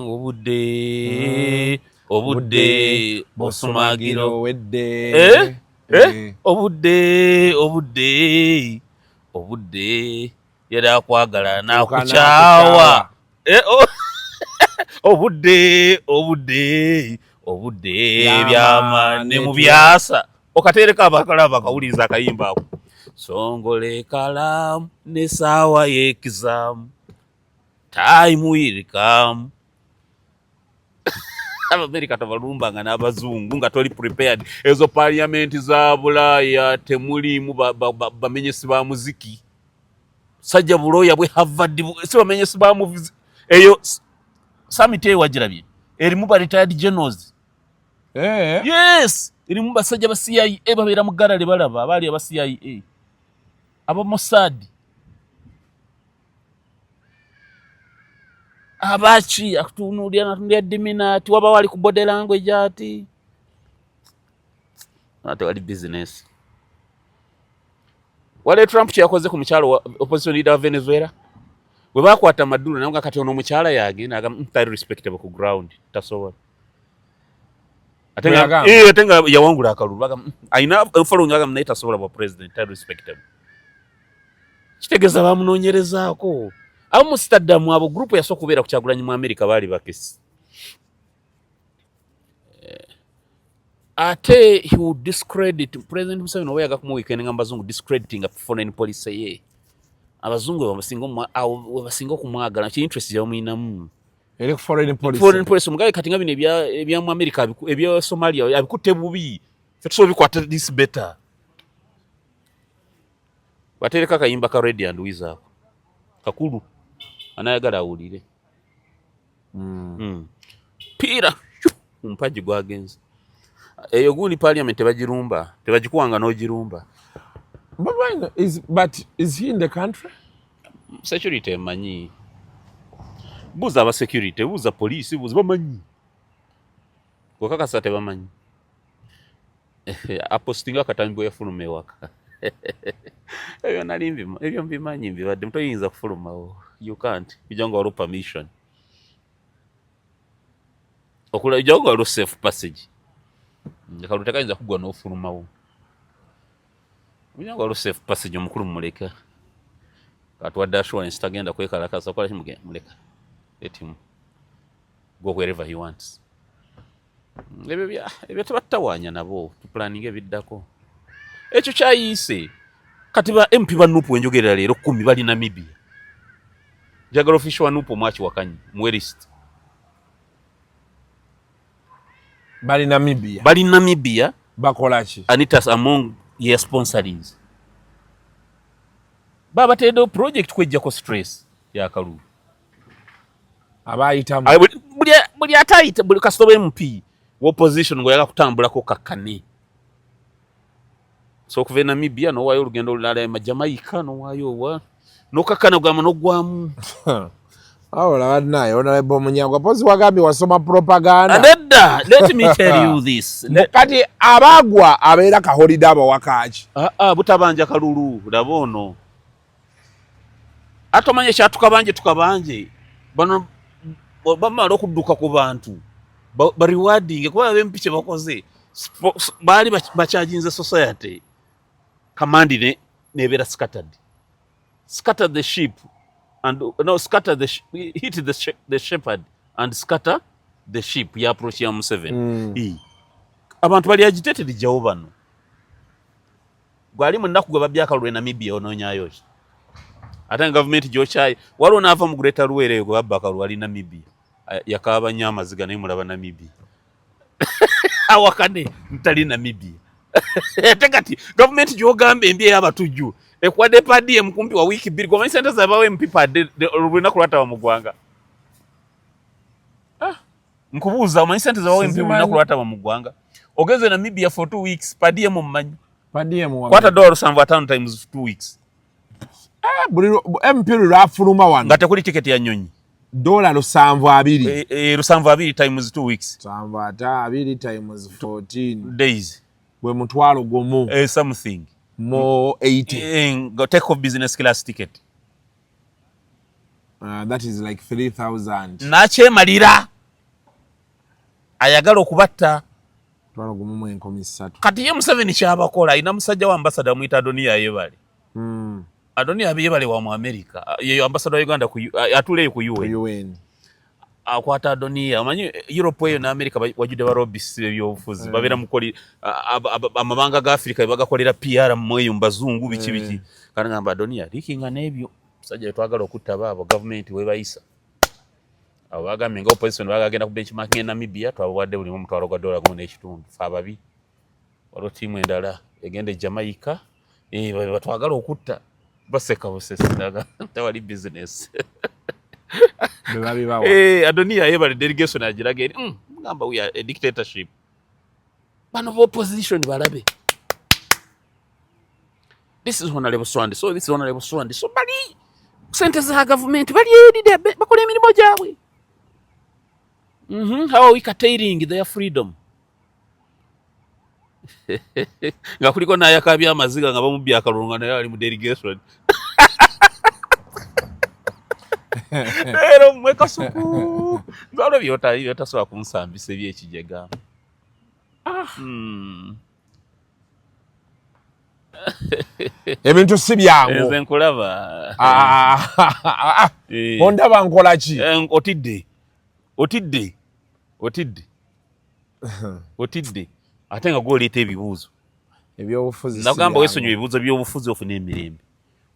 obudde bosumagiro wedde obudde yera kwagala nakukyawa obudde byamane mu byasa okatereka abakalaba akawuliriza akayimba ako songole kalamu ne sawa yekizamu time will come. America tabalumbanga n'abazungu nga toli prepared. Ezo parliament za Bulaya temulimu bamenyesi ba muziki. Sajja buloya bwe Harvard si bamenyesi ba movies. Eyo summit wajirabye. Erimu ba retired generals. Yes, erimu basajja ba CIA babeera mu galale balaba abali aba CIA. Aba Mossad. Abachi akutunulia diminati waba wali ku body language ati ate wali business wale Trump kyakoze ku mukyalo wa opposition leader wa Venezuela we bakwata Maduro naye kati ono mukyala yage naga very respectable ku ground tasobola atenga yawangula akalulu baga aina following aga mnaita sobola ba president very respectable kitegeza bamunonyerezaako amu stadamu abo group ya sokubera ku Kyagulanyi mu America bali bakesi ate he would discredit President Museveni owayaga ku weekend ngamba zungu discrediting a foreign policy ye abazungu basingo kumwagala ki interest ya mwina mu
ele ku foreign policy
mugaye kati ngabine ebya mu America ebya Somalia abikutte bubi fetuso bikwata this better batereka kayimba ka Red and Wizard kakulu anayagala awulire pira mpaji gwagenze eyo gundi parliament tebagikuwanga n'ogirumba.
But is he in the country?
Security emanyi. Buza aba security, buza police, buza bamanyi. Kwakakasa tebamanyi. Apostinga katambi yafulume waka. Ebyo mbimanyi mbibadde mutoyinza kufulumawo. You can't. Ujanga waliwo permission. Ujanga waliwo safe passage. Kalu tekayinza kugwa n'ofulumawo. Ujanga waliwo safe passage omukulu muleka. Katwadde assurance tagenda kwekalakasa kola kimugenda muleka. Let him go wherever he wants. Ebyo tebattawanya nabo tuplanning ebiddako. Ekyo kyayise kati ba MP banupu enjogerera leero 10 bali Namibia. Jagala official wanupu mwachi wakanyi mwerist.
Bali Namibia bakolachi.
Anitas among your sponsors. Baba tedo project kwejjako stress ya Kalulu.
Abayitamu.
Buli atayita buli kasobe MP opposition ngo yaga kutambulako kakane. So kuve Namibia no wayo olugendo lulala ya Jamaica no wayo wa no kakana gwa no gwamu.
Awo la naye Honorable Munyagwa pozi wagambi wasoma propaganda.
Adeda, let me tell you this.
Kati abagwa abeera ka holiday abawakaji.
Butabanja Kalulu labono. Atomanye tukabanje bano bamala okudduka ku bantu ba rewarding kuba bempiche bakoze bali bachajinze society command nebera scatter the sheep and scatter hit the shepherd and scatter the sheep ya approach ya M7 abantu bali agitated jawo bano gwali munnaku gwe babyakalwe Namibia ononyayo ate government jochai walo nava mu Greater Luwere go abakalu ali Namibia yakaba nyama ziga naye mulaba Namibia awakane mtali Namibia tekati government jogambe mbye yabatujju ekwade padi mkumpi wa wiki biri kwa center za bawe mpipa rubina kulata wa mugwanga mkubuza wa center za bawe mpipa kulata wa mugwanga ogeze Namibia for 2 weeks padi mu manyi kwata $5 times 2 weeks
buli MP lwafuluma wano
ngate kuli ticket ya nyonyi
$720
$720 times 2 weeks
$720 times 14
days
bwe mutwalo gomu
something
more 80
go take off business class ticket
that is like 3000
nache malira ayagala okubatta
twalo gomu mu enkomi 3
kati ye Museveni kyabakola ina musajja wa ambassador muita Adonia yebale Adonia yebale wa mu America ye ambassador wa Uganda ku atule ku UN akwata Adonia amanyi Europe eyo na America wajude ba robis ebyofuzi babera mukoli amabanga ga Africa bagakolera PR mweyo mbazungu biki kana ngamba Adonia likinga nebyo musajja twagala okutta babo government we bayisa abaga menga opposition bagagenda ku benchmark ya Namibia twawadde buli mu mutwalo gwa $1 n'ekitundu fa babi walo timu endala egende Jamaica batwagala okutta baseka bosesinaga tawali business
bebabi bawo
Adonia yebale delegation agirage ngamba we are a dictatorship bano opposition balabe this is Honorable Swandi so this is Honorable Swandi so bali sente za government bali edide bakola emirimu gyabwe how are we curtailing their freedom nga kuliko naye akabya amaziga nga bamubya akalunga naye ali mu delegation ero mwe Kasuku ngalo byota so akunsambise byekijega
ebintu si byangu
nze nkulaba
ondaba nkola ki
otidde ate nga gwoleta ebibuuzo
ebyobufuzi
nagamba wesonyo ebibuuzo by'obufuzi ofuna emirembe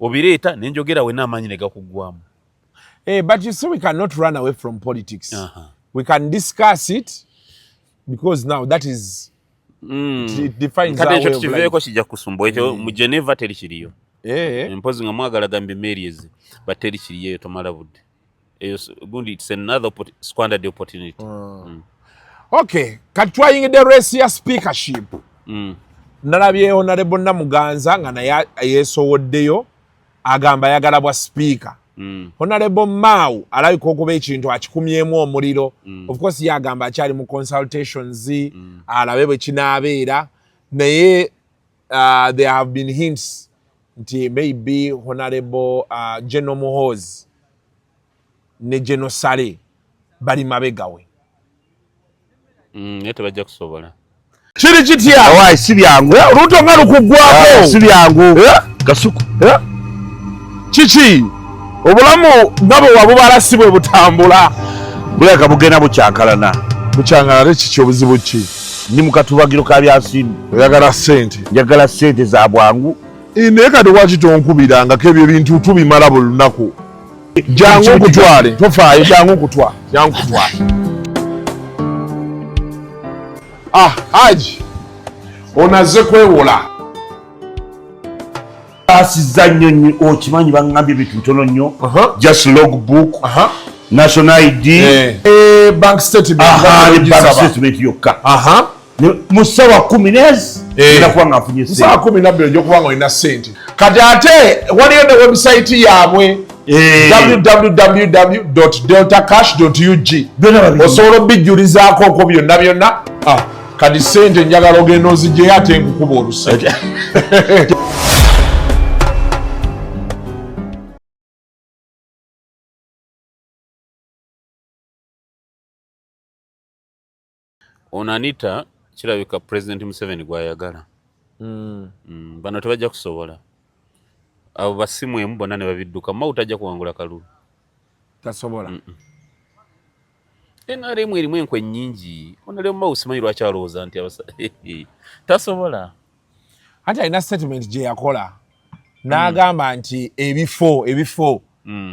obireeta nenjogera we n'amaanyi ne gakugwamu
but you see we cannot run away from politics we can discuss it because now that is it defines our way of life
kijja kusumba ekyo mu Geneva teri kiriyo mpozi nga mwagala gambe Marys but teri kiriyo tomala budde gundi it's another squandered opportunity.
Okay, katwayingidde race ya speakership. Nalabye Honorable Namuganza nga naye yeesowoddeyo agamba ayagala bwa speaker. Honorable Mau alabika okuba ekintu akikumyemu omuliro. Of course yagamba akyali mu consultations alabe bwe kinaabeera naye there have been hints nti maybe Honorable General Muhoozi ne General Sale bali mabegawe.
Tebajja kusobola.
Kiri kitya?
Awai si byangu.
Oluto nga lukuggwako.
Si byangu. Kasuku.
Kiki? Obulamu nga bwe wabubala si bwe butambula.
Buleka bugenda bukyankalana.
Bukyankalana kiki obuzibu ki?
Ndi mu katubagiro ka byasimbi.
Oyagala ssente?
Njagala ssente za bwangu.
Naye kati lwaki tonkubirangako ebyo ebintu tubimala buli lunaku? Jangu nkutwale. Tofaayo, jangu nkutwale. Jangu nkutwale. Haji, onaze kwewola.
Asiza nnyo okimanyi bangambye ebintu bitono nnyo. Just logbook, national ID,
bank statement.
Bank statement yokka. Mu ssaawa 10 nezi kuba nga afunye ssente.
Ssaawa 12 ojja nga olina ssente. Kati ate waliyo ne website yaabwe www.deltacash.ug. Osobola obijjulizaako okwo byonna byonna. Kati ssente njagala ogenda ozigyeyo ate nkukuba olusa.
Ono Anita kirabika President Museveni gwayagala. Bano tebajja kusobola. Abo basimu emu bonna ne babidduka. Mau tajja kuwangula kalulu.
Tasobola.
NRM erimu enkwe nnyingi. Onaleo Mau simanyi lwaki alowooza nti tasobola.
Ate alina statement gye yakola. N'agamba nti ebifo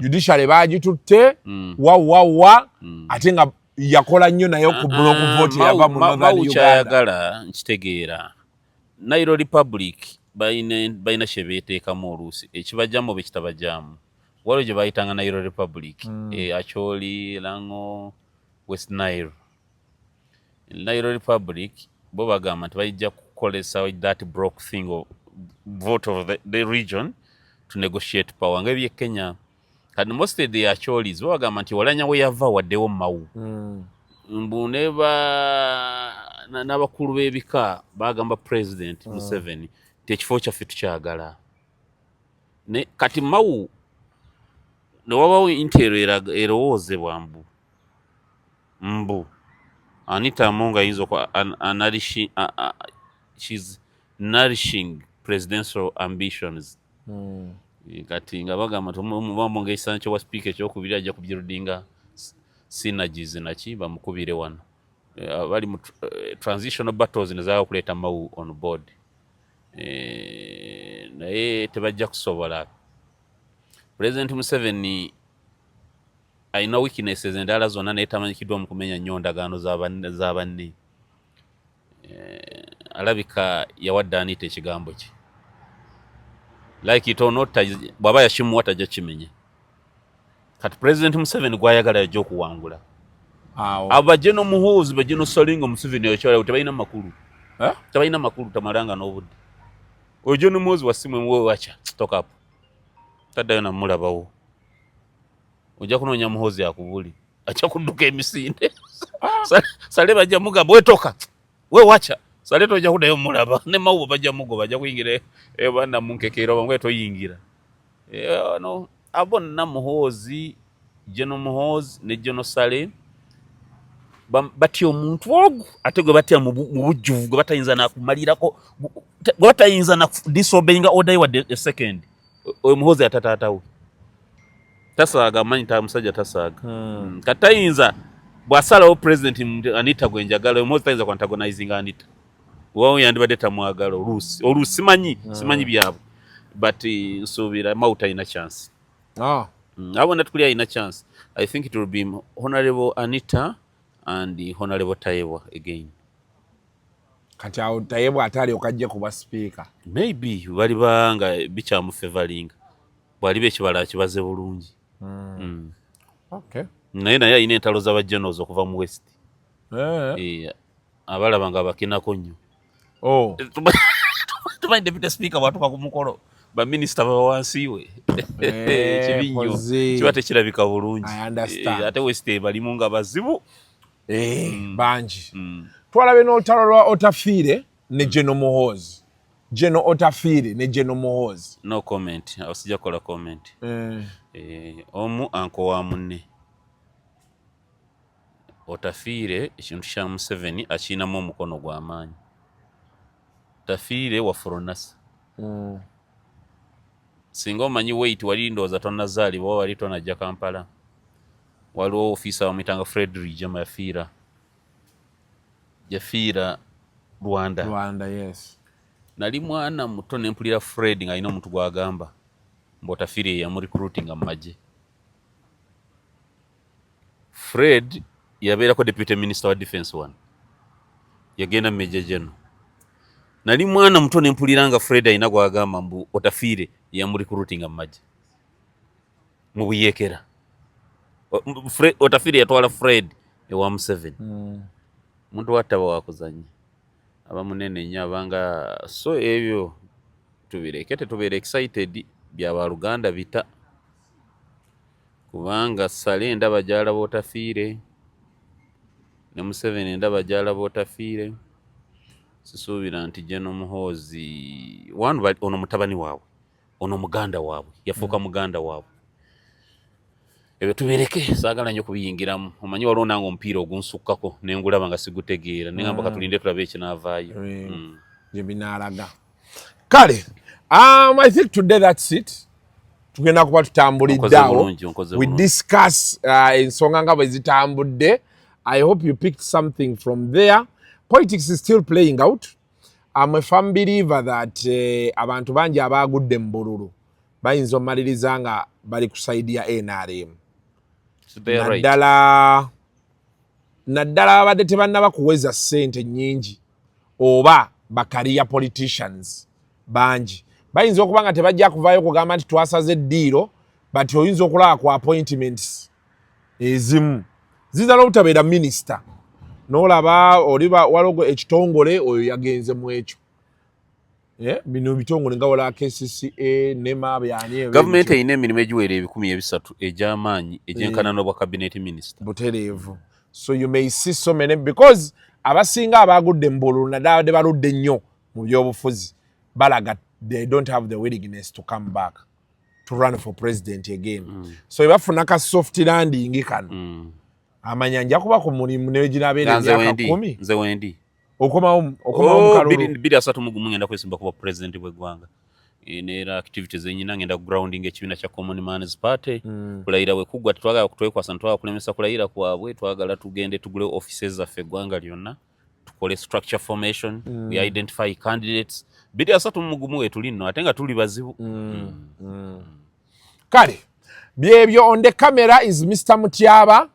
judiciary bagitutte wa ate nga yakola nnyo naye ku block vote yava mu Northern Uganda.
Kyayagala nkitegeera. Nairo Republic bayina kye beeteekamu oluusi ekibajjamu oba ekitabajjamu. Waliwo gye bayitanga Nairo Republic, Acholi, Lango, West Nile. Nairo Republic bo bagamba nti bajja kukolesa that broke thing of vote of the region to negotiate power. Nga ebye Kenya kati most of the Acholis bo bagamba nti Walanya we yava waddewo Mau. Mbuneba n'abakulu b'ebika bagamba President Museveni tekifo kyaffe tukyagala. Kati Mau ne wabawo intero erowoozebwa mbu Anita Amonga ayinza she's nourishing presidential ambitions. Kati nga bagamba Amonga ekisaanyi wa speaker ekyokubiri ajja kubirudinga synergies naki bamukubire wano. Bali mu transitional battles nezaga kuleeta Mau on board. Naye tebajja kusobola. President Museveni alina weaknesses endala zonna naye tamanyikiddwa mu kumenya nnyo ndagaano za banne. Alabika yawadde Anita ekigambo kye. Like it or not, bw'aba yashimuwa tajja kimenya. Kati President Museveni gwayagala yajja okuwangula. Abajeno Muhoozi bajeno Salingo Museveni yakyala tebalina makulu. Tebalina makulu tamalanga n'obudde. Ojeno Muhoozi wasimwe mwe wacha stock up. Taddayo na mulabawo. Ojja kunoonya Muhoozi akubuli. Acha kudduka emisinde. Sale bajja mugamba wetoka. We wacha. Sale tojja kuddayo mulaba. Ne Mau bajja mugo bajja kuyingira bana munkekeero bangwe toyingira. No. Abonna Muhoozi, General Muhoozi ne General Sale bati omuntu ogu ate gwe batya mu bujjuvu gwe batayinza nakumalirako gwe batayinza na disobeying order wa the second. Oyo Muhoozi atataatawo tasaaga manyi ta musajja tasaaga. Katayinza bwasalawo President Anita gwenjagala Muhoozi tayinza ku antagonizing Anita. Wawo yandibadde tamwagala oluusi simanyi byabo but nsuubira Mau talina chance. Abona tukuli alina chance. I think it will be Honorable Anita and Honorable Tayewa again.
Kati awo Tayewa atali okajja kuba speaker.
Maybe bali banga bicha mu favoring. Bwali be kibala kibaze bulungi.
Okay.
Naye ayina entalo z'abajenozi okuva mu West. Abalaba nga bakinako nnyo. Tumanyi Deputy Speaker bwatuka ku mukolo baminisita baba wansi we. Kibi nnyo. Kiba tekirabika bulungi. Ate West balimu nga bazibu.
Bangi. Twalabe n'olutalo lwa Otafiire ne General Muhoozi. General Otafiire ne General Muhoozi.
No comment. Awasijja kola comment. Omu anko wa munne. Otafiire ekintu kya Museveni akinamu omukono gw'amaanyi. Otafiire wa Foronasa. Singa omanyi wait wali ndowooza tonnazaalibwa wali tonajja Kampala. Waliwo ofiisa bamuyitanga Frederick Jafiira Rwanda.
Yes.
Nali mwana muto ne mpulira Fred nga alina omuntu gw'agamba mbu Otafiire yamurecruitinga mu magye. Fred yabeerako Deputy Minister wa Defense 1. Yagenda Major General. Nali mwana muto ne mpulira nga Fred alina gw'agamba mbu Otafiire yamurecruitinga mu magye. Mu Buyeekera. Otafiire yatwala Fred ewa Museveni. Muntu wataba wakuzanya. Abamunene nnyo abanga so ebyo tubireke tetubeere excited byaba Luganda bita. Kubanga Sale ndaba jala Otafiire ne Museveni ndaba jala Otafiire. Sisuubira nti General Muhoozi ono mutabani waabwe ono muganda waabwe yafuuka muganda waabwe. Ebyo tubeereke saagala nnyo kubiyingiramu. Omanyi waliwo nange omupiira ogunsukkako ne ngulaba nga sigutegeera ne ngamba katulinde tulabe ekinaavaayo.
Gye binaalaga. Kale, I think today that's it. Tugenda kuba tutambulidde awo. We discuss ensonga nga bwe zitambudde. I hope you picked something from there. Politics is still playing out. I'm a firm believer that abantu bangi abaagudde mu bululu bayinza omaliriza nga bali ku side ya NRM. Naddala babadde tebannaba kuweza ssente nnyingi oba bakaliya politicians bangi bayinza okuba nga tebajja kuvaayo kugamba nti twasaze eddiiro but oyinza okulaba ku appointments ezimu ziza n'obutabeera minisita n'olaba oliba waliwo ekitongole oyo yagenze mu ekyo. Bino bitongole nga wala KCCA NEMA byani
government eyina emirimu egiwera 13,000 egy'amaanyi egyenkana n'obwa cabinet minister
butereevu. So you may see so many because abasinga abagudde mu bululu naddala de baludde nnyo mu byobufuzi balaga they don't have the willingness to come back to run for president again. So ebafuna ka soft landing kano amanya nja kuba ku mulimu n'egirabeera emyaka 10
nze wendi
okomawo mukalulu
231 ngenda kwesimba kuba president bw'eggwanga. Neera activities enyina ngenda grounding ekibiina kya Common Man's Party. Kulayira we kuggwa tetwagala kutwekwasa ntwagala kulemesa kulayira kwabwe twagala tugende tugule offices zaffe eggwanga lyonna tukole structure formation. We identify candidates 231 we tuli nno ate nga tuli bazibu.
Kale byebyo on the camera is Mr. Mutyaba.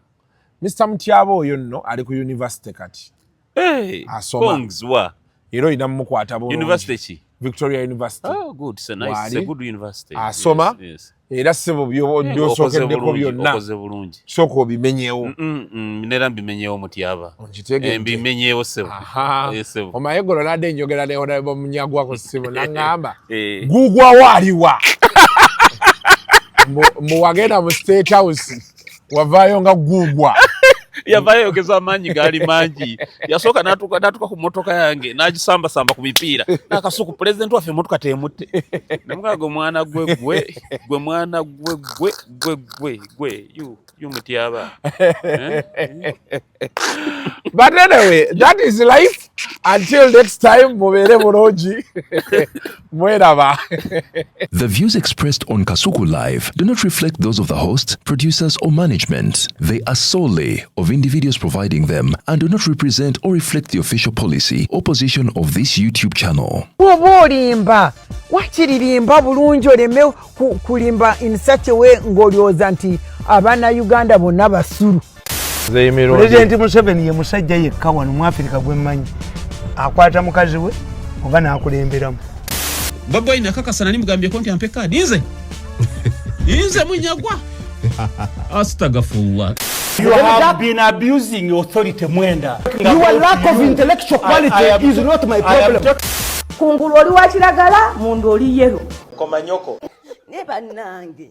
Mr. Mutyaba oyo nno ali ku university kati.
Kongzwa.
Ero ina mukwata bulungi.
University ki?
Victoria University.
Oh, good. It's a nice, it's a good university.
Asoma.
Yes.
Era sebo byosookeddeko byonna.
Okoze bulungi.
Sooka obimenyeewo.
Nera mbimenyeewo Mutyaba. Mbimenyeewo sebo.
Omayegolo nadde njogera ne Honorable Munyagwa ku ssimu n'aŋŋamba guugwa waaliwa. Wagenda mu State House wavaayo nga guugwa.
Yavayo ogeza amaanyi gaali mangi. Yasooka n'atuuka ku mmotoka yange n'agisamba ku mipiira. N'akasuku president waffe emmotoka teemutte. Namugaga omwana gwe mwana gwe you Mutyaba.
But anyway, that is life. Until next time, mubeere bulungi. Mweraba.
The views expressed on Kasuku Live do not reflect those of the host, producers, or management. They are solely of individuals providing them and do not represent or reflect the official policy or position of this YouTube channel.
Bw'oba olimba wakiririmba bulungi oleme kulimba in such a way ng'olyoza nti abaana Uganda bonna basulu.
President Museveni ye musajja yekka wano mu Africa gwe mmanyi akwata mukazi we oba n'akulemberamu.
Boboyi nakakasa nani mugambyeko nti ampe kaadi nze Munyagwa Astagfirullah.
You have been abusing authority, Mwenda.
Your lack of intellectual quality is not my problem.
Kungulu oli wa kiragala, mundu oli yero.
Komanyoko.
Ne bannange.